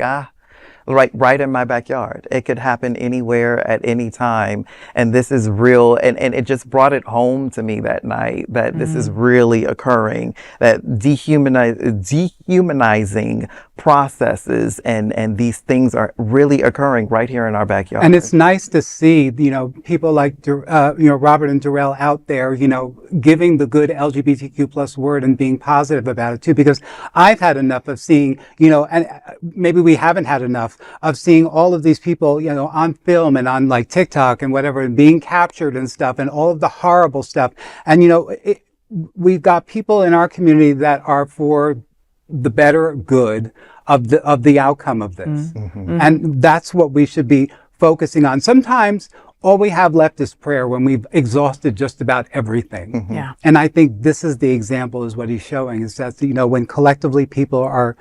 right in my backyard. It could happen anywhere at any time. And this is real. And it just brought it home to me that night that this is really occurring, that dehumanizing processes and these things are really occurring right here in our backyard. And it's nice to see, you know, people like, Robert and Darrell out there, you know, giving the good LGBTQ plus word and being positive about it too, because I've had enough of seeing, you know, and maybe we haven't had enough of seeing all of these people, you know, on film and on like TikTok and whatever, and being captured and stuff and all of the horrible stuff. And, you know, we've got people in our community that are for the better good of the outcome of this. And that's what we should be focusing on. Sometimes all we have left is prayer when we've exhausted just about everything. Yeah. And I think this is the example, is what he's showing, is that, you know, when collectively people are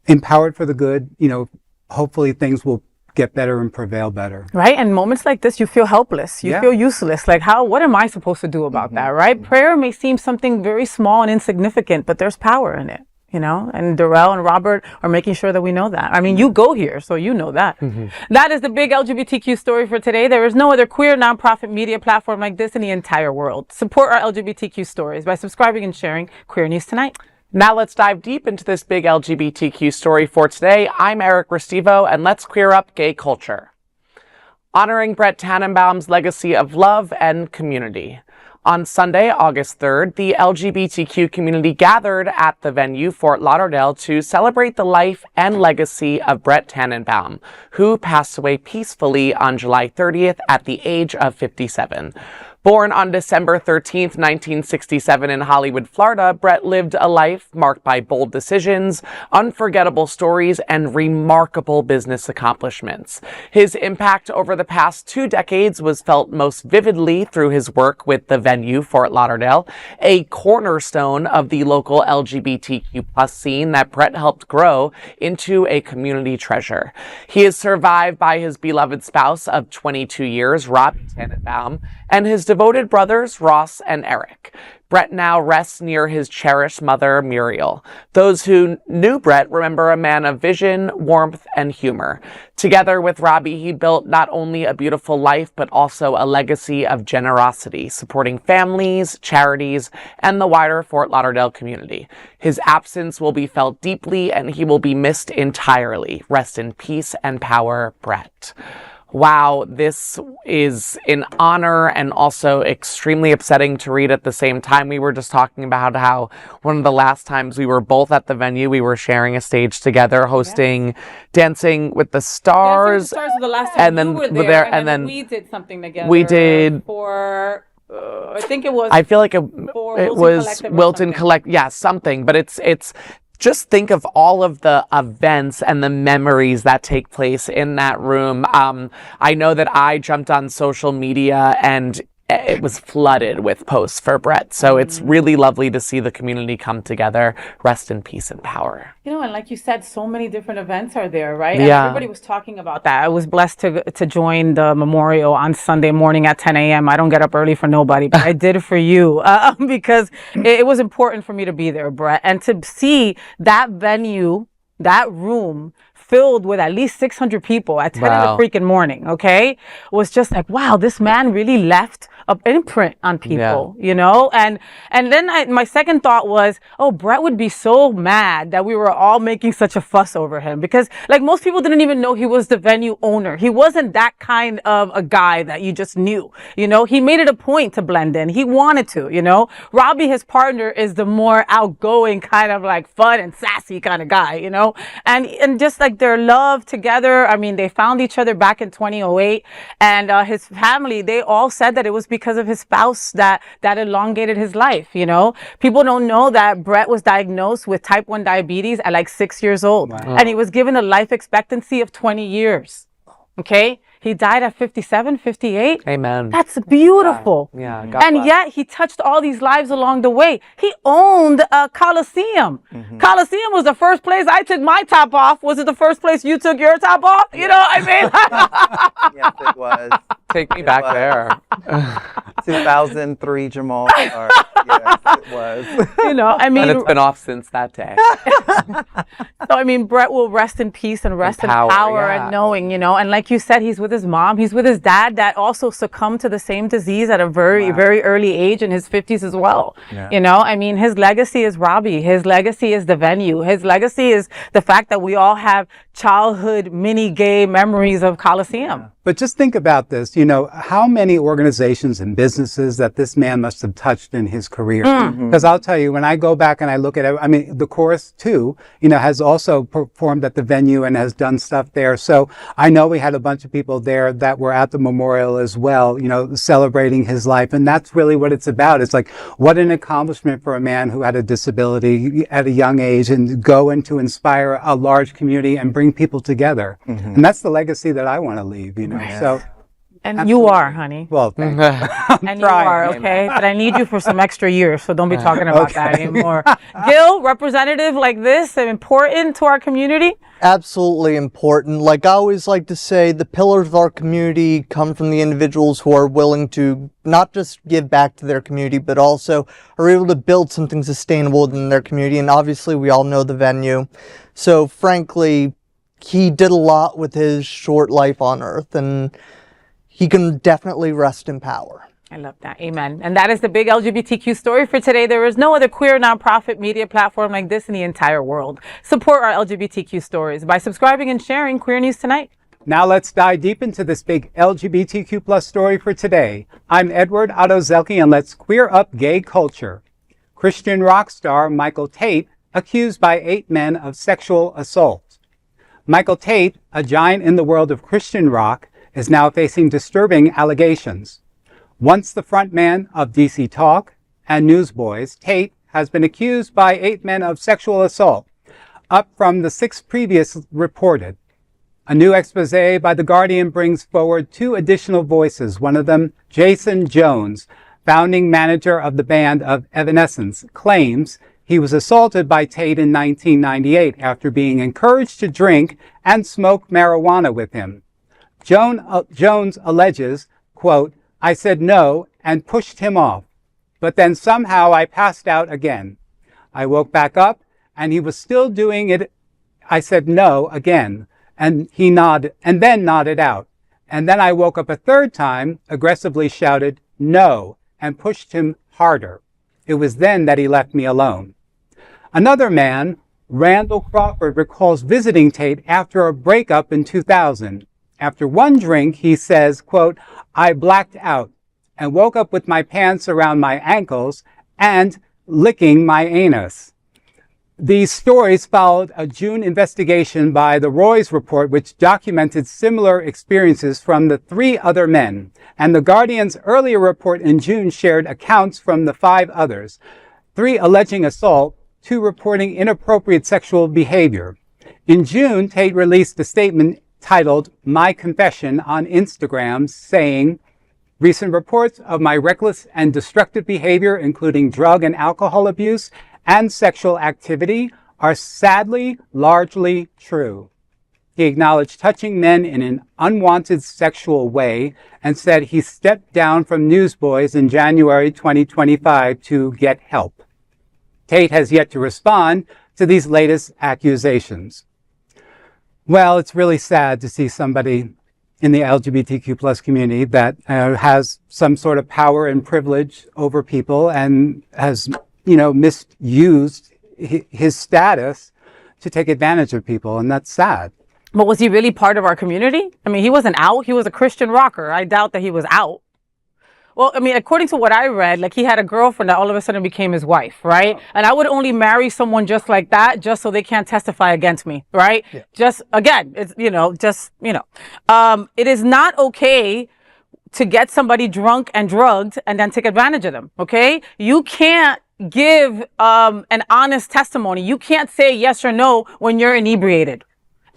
empowered for the good, you know, hopefully things will get better and prevail better. Right? And moments like this, you feel helpless. You feel useless. Like, what am I supposed to do about that, right? Prayer may seem something very small and insignificant, but there's power in it, you know? And Darrell and Robert are making sure that we know that. I mean, you go here, so you know that. That is the big LGBTQ story for today. There is no other queer nonprofit media platform like this in the entire world. Support our LGBTQ stories by subscribing and sharing Queer News Tonight. Now let's dive deep into this big LGBTQ story for today. I'm Eric Restivo, and let's queer up gay culture. Honoring Brett Tannenbaum's legacy of love and community. On Sunday, August 3rd, the LGBTQ community gathered at the venue Fort Lauderdale to celebrate the life and legacy of Brett Tannenbaum, who passed away peacefully on July 30th at the age of 57. Born on December 13th, 1967 in Hollywood, Florida, Brett lived a life marked by bold decisions, unforgettable stories, and remarkable business accomplishments. His impact over the past 2 decades was felt most vividly through his work with the venue Fort Lauderdale, a cornerstone of the local LGBTQ plus scene that Brett helped grow into a community treasure. He is survived by his beloved spouse of 22 years, Robbie Tannenbaum, and his devoted brothers, Ross and Eric. Brett now rests near his cherished mother, Muriel. Those who knew Brett remember a man of vision, warmth, and humor. Together with Robbie, he built not only a beautiful life, but also a legacy of generosity, supporting families, charities, and the wider Fort Lauderdale community. His absence will be felt deeply, and he will be missed entirely. Rest in peace and power, Brett. Wow, this is an honor and also extremely upsetting to read at the same time. We were just talking about how one of the last times we were both at the venue, we were sharing a stage together, hosting Dancing with the Stars. Dancing with the Stars was the last time and then you were there, and then we did something together. We did for I think it was. I feel like it was Collective Wilton Collect. Yeah, something. But it's. Just think of all of the events and the memories that take place in that room. I know that I jumped on social media and it was flooded with posts for Brett. So it's really lovely to see the community come together. Rest in peace and power. You know, and like you said, so many different events are there, right? Yeah. And everybody was talking about that. I was blessed to join the memorial on Sunday morning at 10 a.m. I don't get up early for nobody, but I did it for you because it was important for me to be there, Brett. And to see that venue, that room filled with at least 600 people at 10 in the freaking morning, okay? Was just like, wow, this man really left an imprint on people, you know? And then my second thought was, oh, Brett would be so mad that we were all making such a fuss over him, because like most people didn't even know he was the venue owner. He wasn't that kind of a guy that you just knew, you know? He made it a point to blend in. He wanted to, you know? Robbie, his partner, is the more outgoing kind of like fun and sassy kind of guy, you know? And just like their love together, I mean, they found each other back in 2008, and his family, they all said that it was because of his spouse that elongated his life, you know? People don't know that Brett was diagnosed with type 1 diabetes at like 6 years old. Wow. And he was given a life expectancy of 20 years. Okay? He died at 57, 58. Amen. That's beautiful. Yeah. And yet he touched all these lives along the way. He owned a Coliseum. Coliseum was the first place I took my top off. Was it the first place you took your top off? You know what I mean? Yes, it was. Take me back there. 2003 Jamaal Starks. Yes, it was. You know, I mean. And it's been off since that day. So, I mean, Brett will rest in peace and rest in power and knowing, you know, and like you said, he's with his mom, he's with his dad that also succumbed to the same disease at a very, very early age in his 50s as well. Yeah. You know, I mean, his legacy is Robbie. His legacy is the venue. His legacy is the fact that we all have childhood mini gay memories of Coliseum. Yeah. But just think about this, you know, how many organizations and businesses that this man must have touched in his career. Because I'll tell you, when I go back and I look at it, I mean, the chorus too, you know, has also performed at the venue and has done stuff there. So I know we had a bunch of people there that were at the memorial as well, you know, celebrating his life. And that's really what it's about. It's like, what an accomplishment for a man who had a disability at a young age and go and to inspire a large community and bring people together. And that's the legacy that I want to leave, you know. So, and absolutely. you are, honey. Well, thanks. And you are, okay? But I need you for some extra years, so don't be talking about that anymore. Gil, representative like this, important to our community? Absolutely important. Like I always like to say, the pillars of our community come from the individuals who are willing to not just give back to their community, but also are able to build something sustainable within their community. And obviously, we all know the venue. So frankly, he did a lot with his short life on earth, and he can definitely rest in power. I love that. Amen. And that is the big LGBTQ story for today. There is no other queer nonprofit media platform like this in the entire world. Support our LGBTQ stories by subscribing and sharing Queer News Tonight. Now let's dive deep into this big LGBTQ plus story for today. I'm Edward Otto Zielke, and let's queer up gay culture. Christian rock star Michael Tait accused by 8 men of sexual assault. Michael Tait, a giant in the world of Christian rock, is now facing disturbing allegations. Once the frontman of DC Talk and Newsboys, Tait has been accused by 8 men of sexual assault, up from the 6 previous reported. A new expose by The Guardian brings forward 2 additional voices, one of them Jason Jones, founding manager of the band of Evanescence, claims he was assaulted by Tait in 1998 after being encouraged to drink and smoke marijuana with him. Jones alleges, quote, I said no and pushed him off, but then somehow I passed out again. I woke back up and he was still doing it. I said no again, and he nodded and then nodded out. And then I woke up a third time, aggressively shouted no, and pushed him harder. It was then that he left me alone. Another man, Randall Crawford, recalls visiting Tait after a breakup in 2000. After one drink, he says, quote, I blacked out and woke up with my pants around my ankles and licking my anus. These stories followed a June investigation by the Roy's Report, which documented similar experiences from the 3 other men. And the Guardian's earlier report in June shared accounts from the 5 others, 3 alleging assault, 2 reporting inappropriate sexual behavior. In June, Tait released a statement titled My Confession on Instagram, saying, recent reports of my reckless and destructive behavior, including drug and alcohol abuse and sexual activity, are sadly largely true. He acknowledged touching men in an unwanted sexual way and said he stepped down from Newsboys in January 2025 to get help. Tait has yet to respond to these latest accusations. Well, it's really sad to see somebody in the LGBTQ plus community that has some sort of power and privilege over people and has, misused his status to take advantage of people, and that's sad. But was he really part of our community? I mean, he wasn't out. He was a Christian rocker. I doubt that he was out. Well, I mean, according to what I read, like he had a girlfriend that all of a sudden became his wife, right? Oh. And I would only marry someone just like that, just so they can't testify against me, right? Yeah. Just, again, it's, it is not okay to get somebody drunk and drugged and then take advantage of them, okay? You can't give an honest testimony. You can't say yes or no when you're inebriated.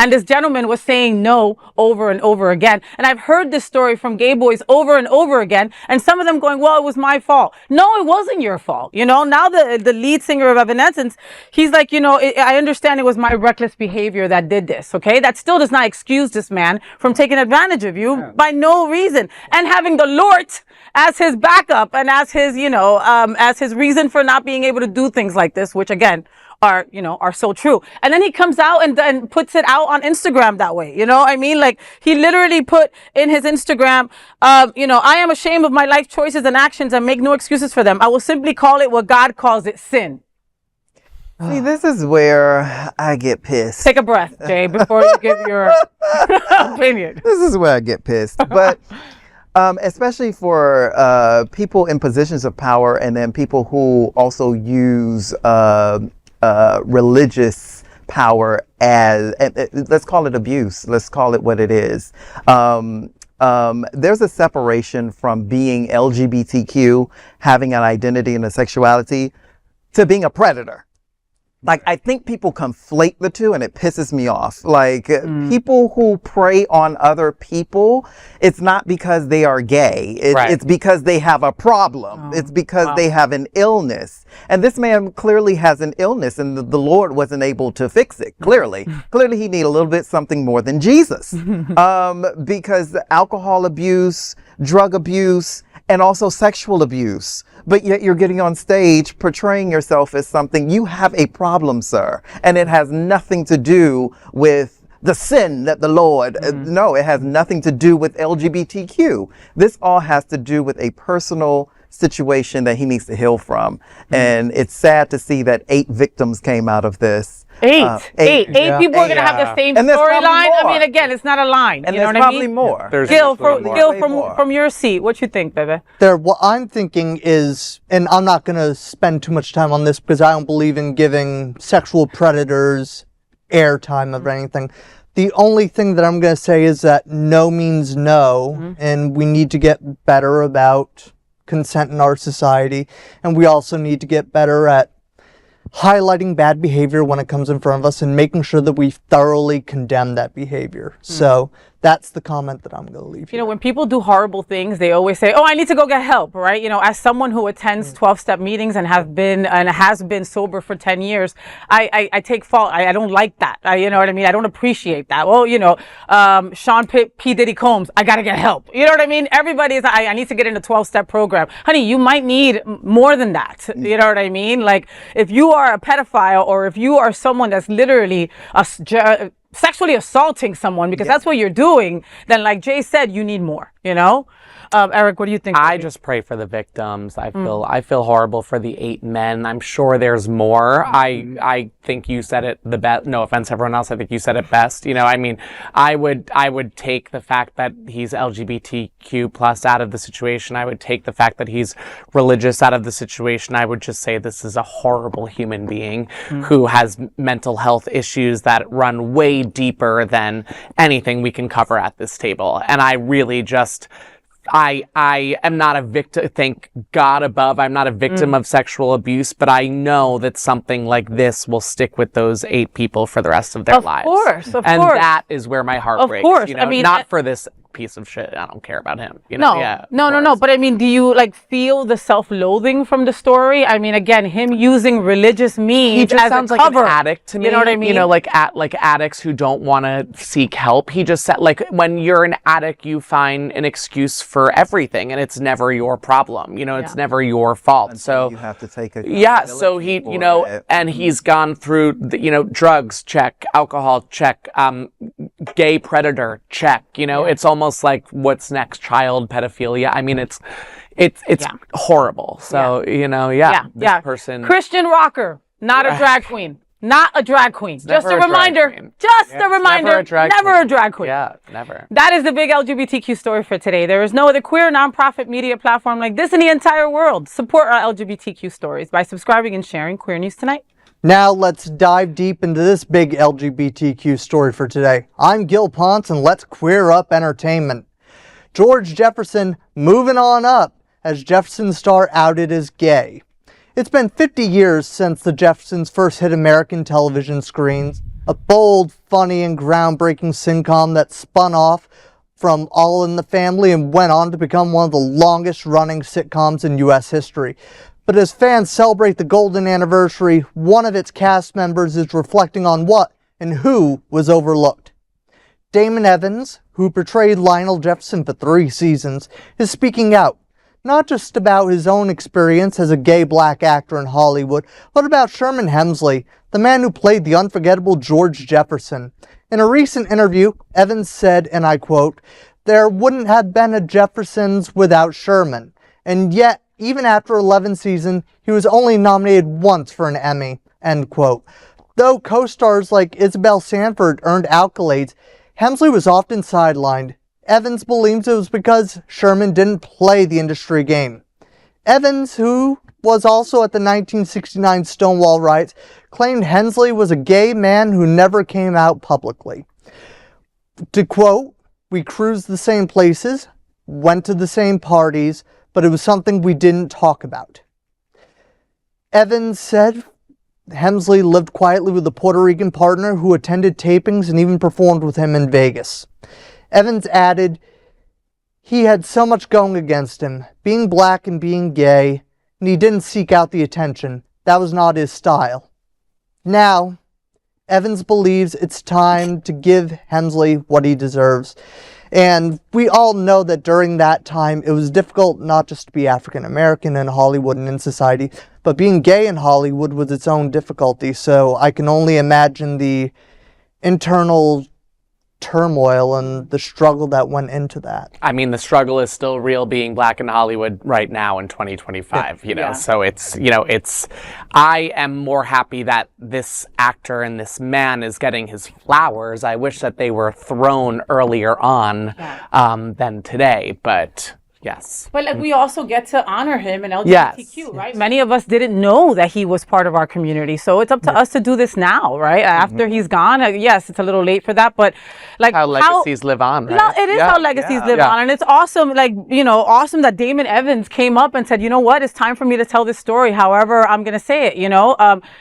And this gentleman was saying no over and over again. And I've heard this story from gay boys over and over again. And some of them going, well, it was my fault. No, it wasn't your fault. Now the lead singer of Evanescence, he's like, I understand it was my reckless behavior that did this. Okay. That still does not excuse this man from taking advantage of you by no reason. And having the Lord as his backup and as his, as his reason for not being able to do things like this, which again, are so true. And then he comes out and puts it out on Instagram that way. Like he literally put in his Instagram, I am ashamed of my life choices and actions and make no excuses for them. I will simply call it what God calls it, sin. See, this is where I get pissed. Take a breath, Jay, before you give your opinion. This is where I get pissed. But especially for people in positions of power and then people who also use religious power as, let's call it abuse. Let's call it what it is. There's a separation from being LGBTQ, having an identity and a sexuality, to being a predator. Like, I think people conflate the two and it pisses me off. Like, people who prey on other people, it's not because they are gay. It's because they have a problem. It's because they have an illness. And this man clearly has an illness and the Lord wasn't able to fix it. Clearly he needed a little bit something more than Jesus. Because alcohol abuse, drug abuse, and also sexual abuse. But yet you're getting on stage portraying yourself as something. You have a problem, sir. And it has nothing to do with the sin that the Lord, no, it has nothing to do with LGBTQ. This all has to do with a personal situation that he needs to heal from. And it's sad to see that 8 victims came out of this. Eight people are going to have the same storyline. I mean, again, it's not a line. And you know there's what probably I mean? more. Gil, from your seat, what you think, baby? What I'm thinking is, and I'm not going to spend too much time on this because I don't believe in giving sexual predators airtime of anything. The only thing that I'm going to say is that no means no, and we need to get better about consent in our society, and we also need to get better at highlighting bad behavior when it comes in front of us and making sure that we thoroughly condemn that behavior. So that's the comment that I'm going to leave. When people do horrible things, they always say, oh, I need to go get help, right? As someone who attends 12-step meetings and has been sober for 10 years, I take fault. I don't like that. You know what I mean? I don't appreciate that. Well, Sean P. Diddy Combs, I got to get help. You know what I mean? Everybody is, I need to get in a 12-step program. Honey, you might need more than that. You know what I mean? Like, if you are a pedophile or if you are someone that's literally sexually assaulting someone, because that's what you're doing, then like Jay said, you need more, Eric, what do you think? I just pray for the victims. I feel horrible for the 8 men. I'm sure there's more. I think you said it the best. No offense to everyone else. I think you said it best. I would take the fact that he's LGBTQ plus out of the situation. I would take the fact that he's religious out of the situation. I would just say this is a horrible human being who has mental health issues that run way deeper than anything we can cover at this table. And I really just, I am not a victim, thank God above, I'm not a victim of sexual abuse, but I know that something like this will stick with those 8 people for the rest of their lives. Of course. And that is where my heart breaks. Of course. I mean, not for this piece of shit. I don't care about him. No. But I mean, do you feel the self-loathing from the story? I mean, again, him using religious means he just as sounds a like cover. an addict to me. You know what I mean? Like addicts who don't want to seek help. He just said, when you're an addict, you find an excuse for everything, and it's never your problem. It's never your fault. So you have to take a So he, and he's gone through drugs check, alcohol check, gay predator, check. You know, it's almost like what's next, child pedophilia. I mean, it's horrible. So, you know, this person. Christian rocker, not a drag queen. Not a drag queen. Just a reminder. Just a reminder. Never a drag queen. Yeah, never. That is the big LGBTQ story for today. There is no other queer nonprofit media platform like this in the entire world. Support our LGBTQ stories by subscribing and sharing Queer News Tonight. Now let's dive deep into this big LGBTQ story for today. I'm Gil Pontes and let's queer up entertainment. George Jefferson moving on up as Jefferson star outed as gay. It's been 50 years since the Jeffersons first hit American television screens. A bold, funny, and groundbreaking sitcom that spun off from All in the Family and went on to become one of the longest running sitcoms in U.S. history. But as fans celebrate the golden anniversary, one of its cast members is reflecting on what and who was overlooked. Damon Evans, who portrayed Lionel Jefferson for 3 seasons, is speaking out. Not just about his own experience as a gay black actor in Hollywood, but about Sherman Hemsley, the man who played the unforgettable George Jefferson. In a recent interview, Evans said, and I quote, "There wouldn't have been a Jeffersons without Sherman. And yet, even after 11 seasons, he was only nominated once for an Emmy," end quote. Though co-stars like Isabel Sanford earned accolades, Hemsley was often sidelined. Evans believes it was because Sherman didn't play the industry game. Evans, who was also at the 1969 Stonewall riots, claimed Hemsley was a gay man who never came out publicly. To quote, "We cruised the same places, went to the same parties, but it was something we didn't talk about." Evans said Hemsley lived quietly with a Puerto Rican partner who attended tapings and even performed with him in Vegas. Evans added, "He had so much going against him, being black and being gay, and he didn't seek out the attention. That was not his style." Now, Evans believes it's time to give Hemsley what he deserves. And we all know that during that time, it was difficult not just to be African American in Hollywood and in society, but being gay in Hollywood was its own difficulty. So I can only imagine the internal turmoil and the struggle that went into that. I mean, the struggle is still real being black in Hollywood right now in 2025, you know, so it's, you know, I am more happy that this actor and this man is getting his flowers. I wish that they were thrown earlier on than today, but yes. But like, we also get to honor him in LGBTQ, right? Many of us didn't know that he was part of our community. So it's up to us to do this now, right? After he's gone. Yes, it's a little late for that, but like how legacies live on, right? No, it is how legacies live on. And it's awesome, like, you know, awesome that Damon Evans came up and said, you know what, it's time for me to tell this story. However, I'm going to say it, you know.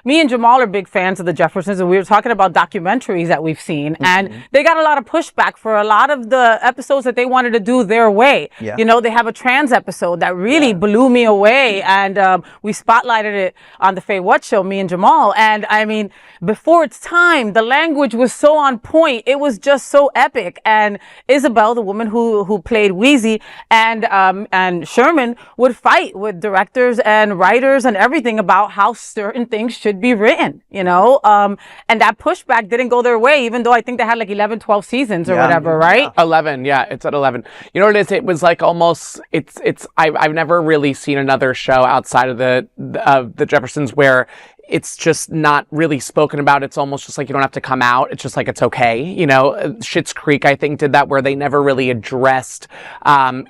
Me and Jamaal are big fans of the Jeffersons, and we were talking about documentaries that we've seen. And they got a lot of pushback for a lot of the episodes that they wanted to do their way. You know, they have a trans episode that really blew me away, and we spotlighted it on the FayWhat show, me and Jamaal. And I mean, before its time, the language was so on point. It was just so epic. And Isabel, the woman who played Wheezy, and Sherman would fight with directors and writers and everything about how certain things should be written, you know. And that pushback didn't go their way, even though I think they had like 11, 12 seasons or whatever, right? 11, it's at 11. You know what it is? It was like almost, I've never really seen another show outside of the Jeffersons where it's just not really spoken about. It's almost just like you don't have to come out. It's just like it's okay. You know, Schitt's Creek, I think, did that where they never really addressed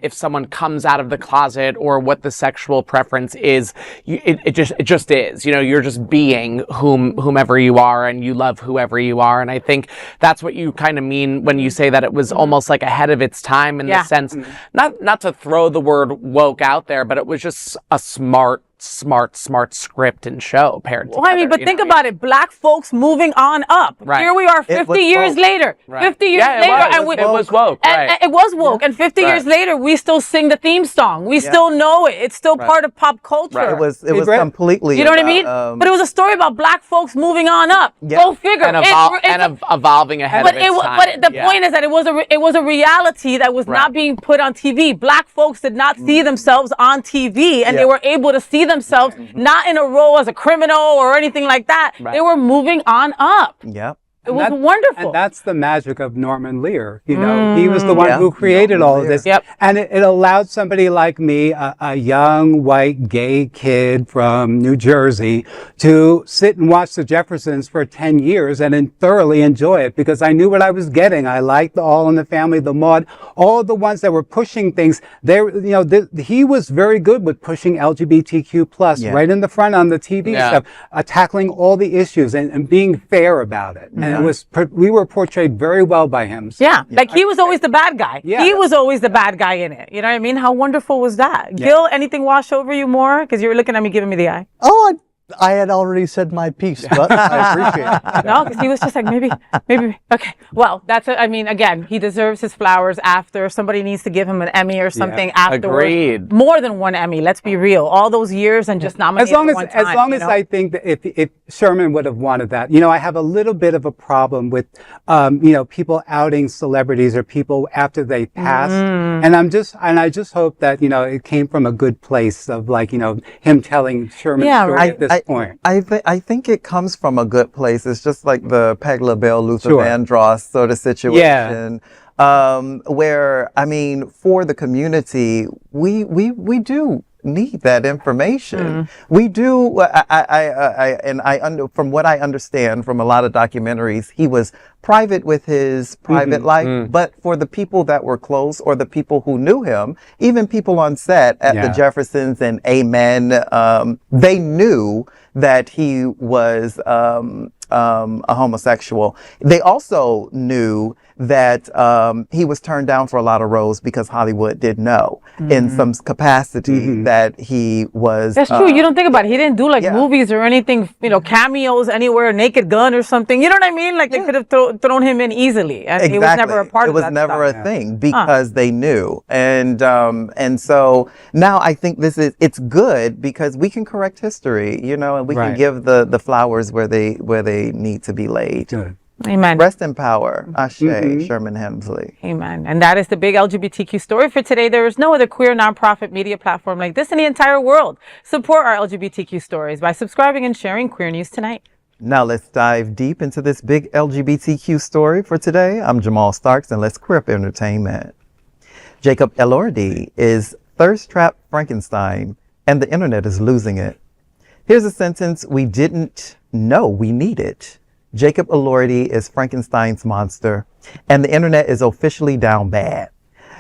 if someone comes out of the closet or what the sexual preference is. It just is. You know, you're just being whomever you are, and you love whoever you are. And I think that's what you kind of mean when you say that it was almost like ahead of its time in the sense, not to throw the word woke out there, but it was just a smart script and show paired together. Well, I mean, but think about it. Black folks moving on up. Right. Here we are 50 years later. Right. 50 years later. It was woke. And it was woke. And 50 years later, we still sing the theme song. We still know it. It's still part of pop culture. Right. It was completely. You know what I mean? But it was a story about black folks moving on up. Go figure. And evolving ahead of its time. But the point is that it was a reality that was not being put on TV. Black folks did not see themselves on TV, and they were able to see themselves not in a role as a criminal or anything like that. They were moving on up. Yep. It was wonderful. And that's the magic of Norman Lear. You know, he was the one who created all of this. Yep. And it allowed somebody like me, a young, white, gay kid from New Jersey, to sit and watch the Jeffersons for 10 years and then thoroughly enjoy it because I knew what I was getting. I liked the All in the Family, the Maude, all the ones that were pushing things. He was very good with pushing LGBTQ plus right in the front on the TV stuff, tackling all the issues and being fair about it. And we were portrayed very well by him. So, like he was always the bad guy. Yeah. He was always the bad guy in it. You know what I mean? How wonderful was that? Gil, anything wash over you more? Because you were looking at me, giving me the eye. Oh, I had already said my piece, but I appreciate it. No, because he was just like, maybe. Okay. Well, again, he deserves his flowers after. Somebody needs to give him an Emmy or something afterwards. Agreed. More than one Emmy, let's be real. All those years and just nominated one time. As long as I think that if Sherman would have wanted that, I have a little bit of a problem with, people outing celebrities or people after they passed. And I just hope that, it came from a good place of him telling Sherman's story at this point. I think it comes from a good place. It's just like the Peg LaBelle, Luther Vandross sort of situation. Where, for the community, we do need that information. We do. From what I understand from a lot of documentaries, he was private with his private life, but for the people that were close or the people who knew him, even people on set at the Jeffersons and Amen, they knew that he was a homosexual. They also knew that he was turned down for a lot of roles because Hollywood did know in some capacity that he was. That's true. You don't think about it. He didn't do movies or anything, cameos anywhere, Naked Gun or something. You know what I mean? Like they could have thrown him in easily. And exactly. It was never a part of that. It was never stuff. a thing because they knew. And so now I think it's good because we can correct history, and we can give the flowers where they need to be laid. Good. Amen. Rest in power. Ashe, Sherman Hemsley. Amen. And that is the big LGBTQ story for today. There is no other queer nonprofit media platform like this in the entire world. Support our LGBTQ stories by subscribing and sharing Queer News Tonight. Now let's dive deep into this big LGBTQ story for today. I'm Jamaal Starks and let's queer up entertainment. Jacob Elordi is thirst-trapped Frankenstein and the internet is losing it. Here's a sentence we didn't know we needed. Jacob Elordi is Frankenstein's monster, and the internet is officially down bad.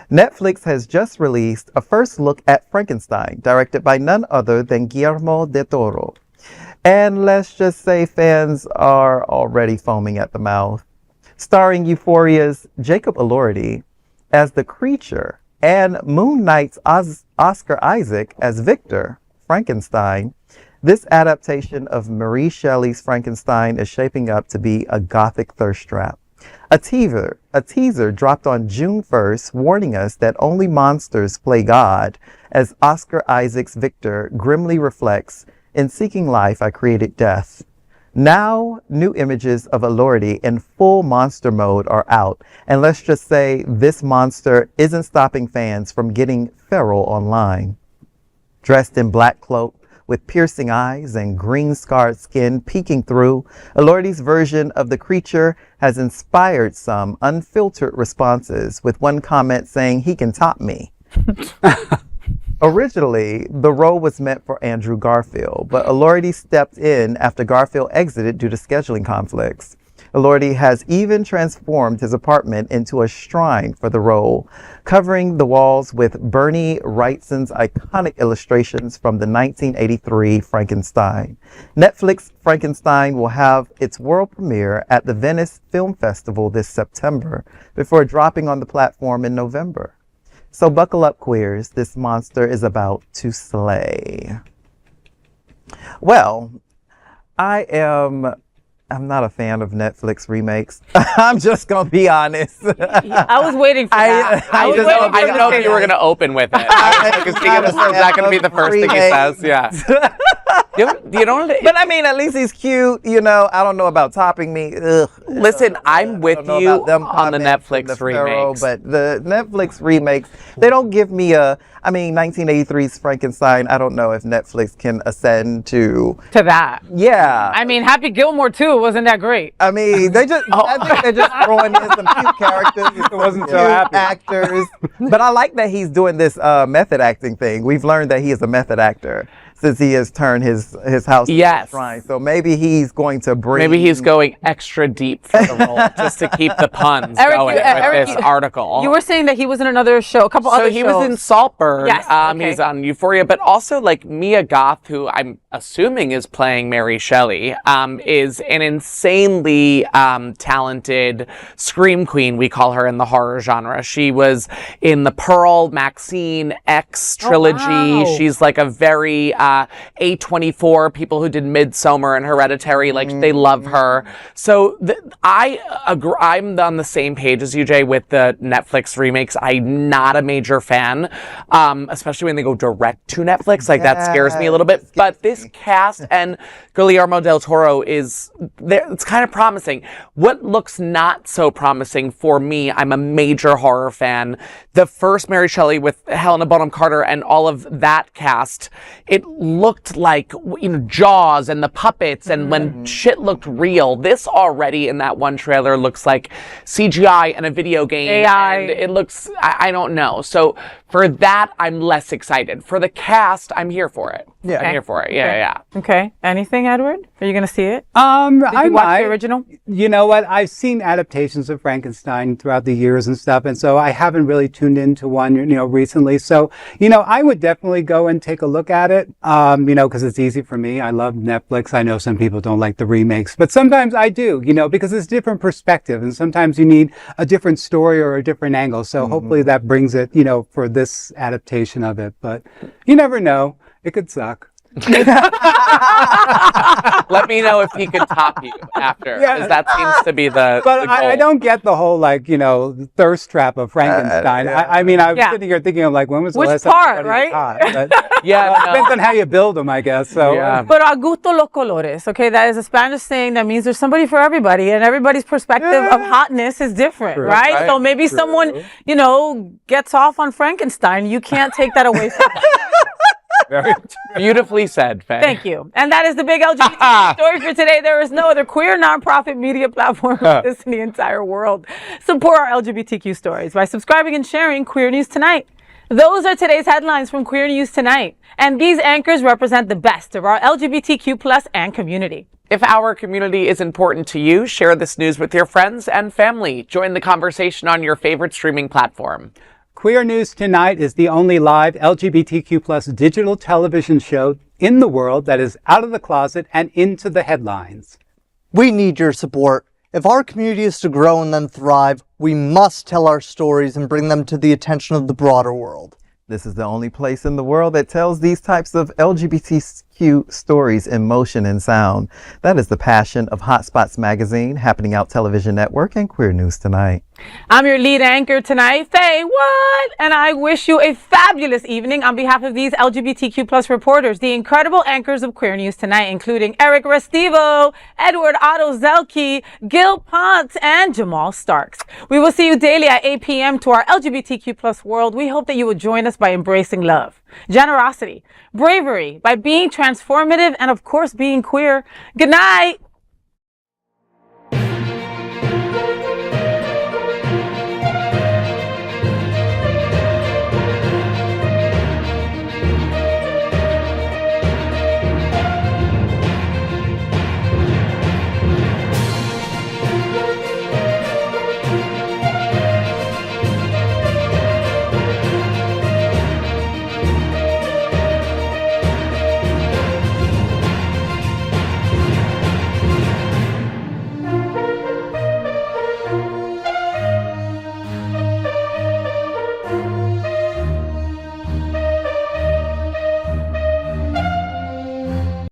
Netflix has just released a first look at Frankenstein, directed by none other than Guillermo del Toro. And let's just say fans are already foaming at the mouth. Starring Euphoria's Jacob Elordi as the creature and Moon Knight's Oscar Isaac as Victor, Frankenstein, this adaptation of Mary Shelley's Frankenstein is shaping up to be a gothic thirst trap. A teaser dropped on June 1st warning us that only monsters play God, as Oscar Isaac's Victor grimly reflects, "In seeking life, I created death." Now, new images of Elordi in full monster mode are out, and let's just say this monster isn't stopping fans from getting feral online. Dressed in black cloak, with piercing eyes and green-scarred skin peeking through, Elordi's version of the creature has inspired some unfiltered responses, with one comment saying he can top me. Originally, the role was meant for Andrew Garfield, but Elordi stepped in after Garfield exited due to scheduling conflicts. Elordi has even transformed his apartment into a shrine for the role, covering the walls with Bernie Wrightson's iconic illustrations from the 1983 Frankenstein. Netflix Frankenstein will have its world premiere at the Venice Film Festival this September, before dropping on the platform in November. So buckle up, queers. This monster is about to slay. Well, I'm not a fan of Netflix remakes. I'm just going to be honest. I was waiting for that. I didn't know if you were going to open with it. Because is that going to be the first thing he says? Yeah. You don't. But I mean, at least he's cute. You know, I don't know about topping me. Ugh. Listen, I'm with you about them on the comments Netflix and the Pharaoh, remakes. but the Netflix remakes, they don't give me I mean, 1983's Frankenstein, I don't know if Netflix can ascend to that. Yeah. I mean, Happy Gilmore too wasn't that great. I mean, I think they're just throwing in some cute characters. It wasn't so happy. Actors. But I like that he's doing this method acting thing. We've learned that he is a method actor since he has turned his house into a shrine. So maybe he's going to bring... Maybe he's going extra deep for the role just to keep the puns going with this article. You were saying that he was in another show, a couple other shows. So he was in Saltburn. Yes. He's on Euphoria, but also like Mia Goth, who I'm assuming is playing Mary Shelley, is an insanely talented scream queen. We call her in the horror genre. She was in the Pearl, Maxine, X trilogy. Oh, wow. She's like a very A24, people who did Midsommar and Hereditary, like they love her. So I agree, I'm on the same page as you, Jay, with the Netflix remakes. I'm not a major fan, especially when they go direct to Netflix. Like that scares me a little bit. But this cast and Guillermo del Toro it's kind of promising. What looks not so promising for me, I'm a major horror fan. The first Mary Shelley with Helena Bonham Carter and all of that cast, it looked like, Jaws and the puppets and when shit looked real. This already in that one trailer looks like CGI and a video game. AI. And it looks, I don't know. So for that, I'm less excited. For the cast, I'm here for it. Yeah. I'm here for it. Yeah. Okay. Anything, Edward? Are you going to see it? I Did you watch might. the original? You know what? I've seen adaptations of Frankenstein throughout the years and stuff, and so I haven't really tuned into one, recently. So, I would definitely go and take a look at it, because it's easy for me. I love Netflix. I know some people don't like the remakes, but sometimes I do, because it's different perspective, and sometimes you need a different story or a different angle. So hopefully that brings it, for this adaptation of it. But you never know. It could suck. Let me know if he could top you after, because that seems to be the But the goal. I don't get the whole, thirst trap of Frankenstein. I mean, I was sitting here thinking of, when was the Which last part, time right? somebody was hot? But, Yeah, no. depends on how you build them, I guess. So, Yeah. But a gusto los colores, okay? That is a Spanish saying that means there's somebody for everybody, and everybody's perspective of hotness is different, True. right? Right. So maybe someone, gets off on Frankenstein. You can't take that away from them. very Beautifully said, Faye. Thank you. And that is the big LGBT story for today. There is no other queer nonprofit media platform like this in the entire world. Support our LGBTQ stories by subscribing and sharing Queer News Tonight. Those are today's headlines from Queer News Tonight. And these anchors represent the best of our LGBTQ plus and community. If our community is important to you, share this news with your friends and family. Join the conversation on your favorite streaming platform. Queer News Tonight is the only live LGBTQ plus digital television show in the world that is out of the closet and into the headlines. We need your support. If our community is to grow and then thrive, we must tell our stories and bring them to the attention of the broader world. This is the only place in the world that tells these types of LGBTQ stories in motion and sound. That is the passion of Hotspots Magazine, Happening Out Television Network, and Queer News Tonight. I'm your lead anchor tonight, FayWhat, and I wish you a fabulous evening on behalf of these LGBTQ plus reporters, the incredible anchors of Queer News Tonight, including Eric Restivo, Edward Otto Zielke, Gil Pontes, and Jamaal Starks. We will see you daily at 8 p.m. to our LGBTQ plus world. We hope that you will join us by embracing love, generosity, bravery, by being transformative, and of course being queer. Good night.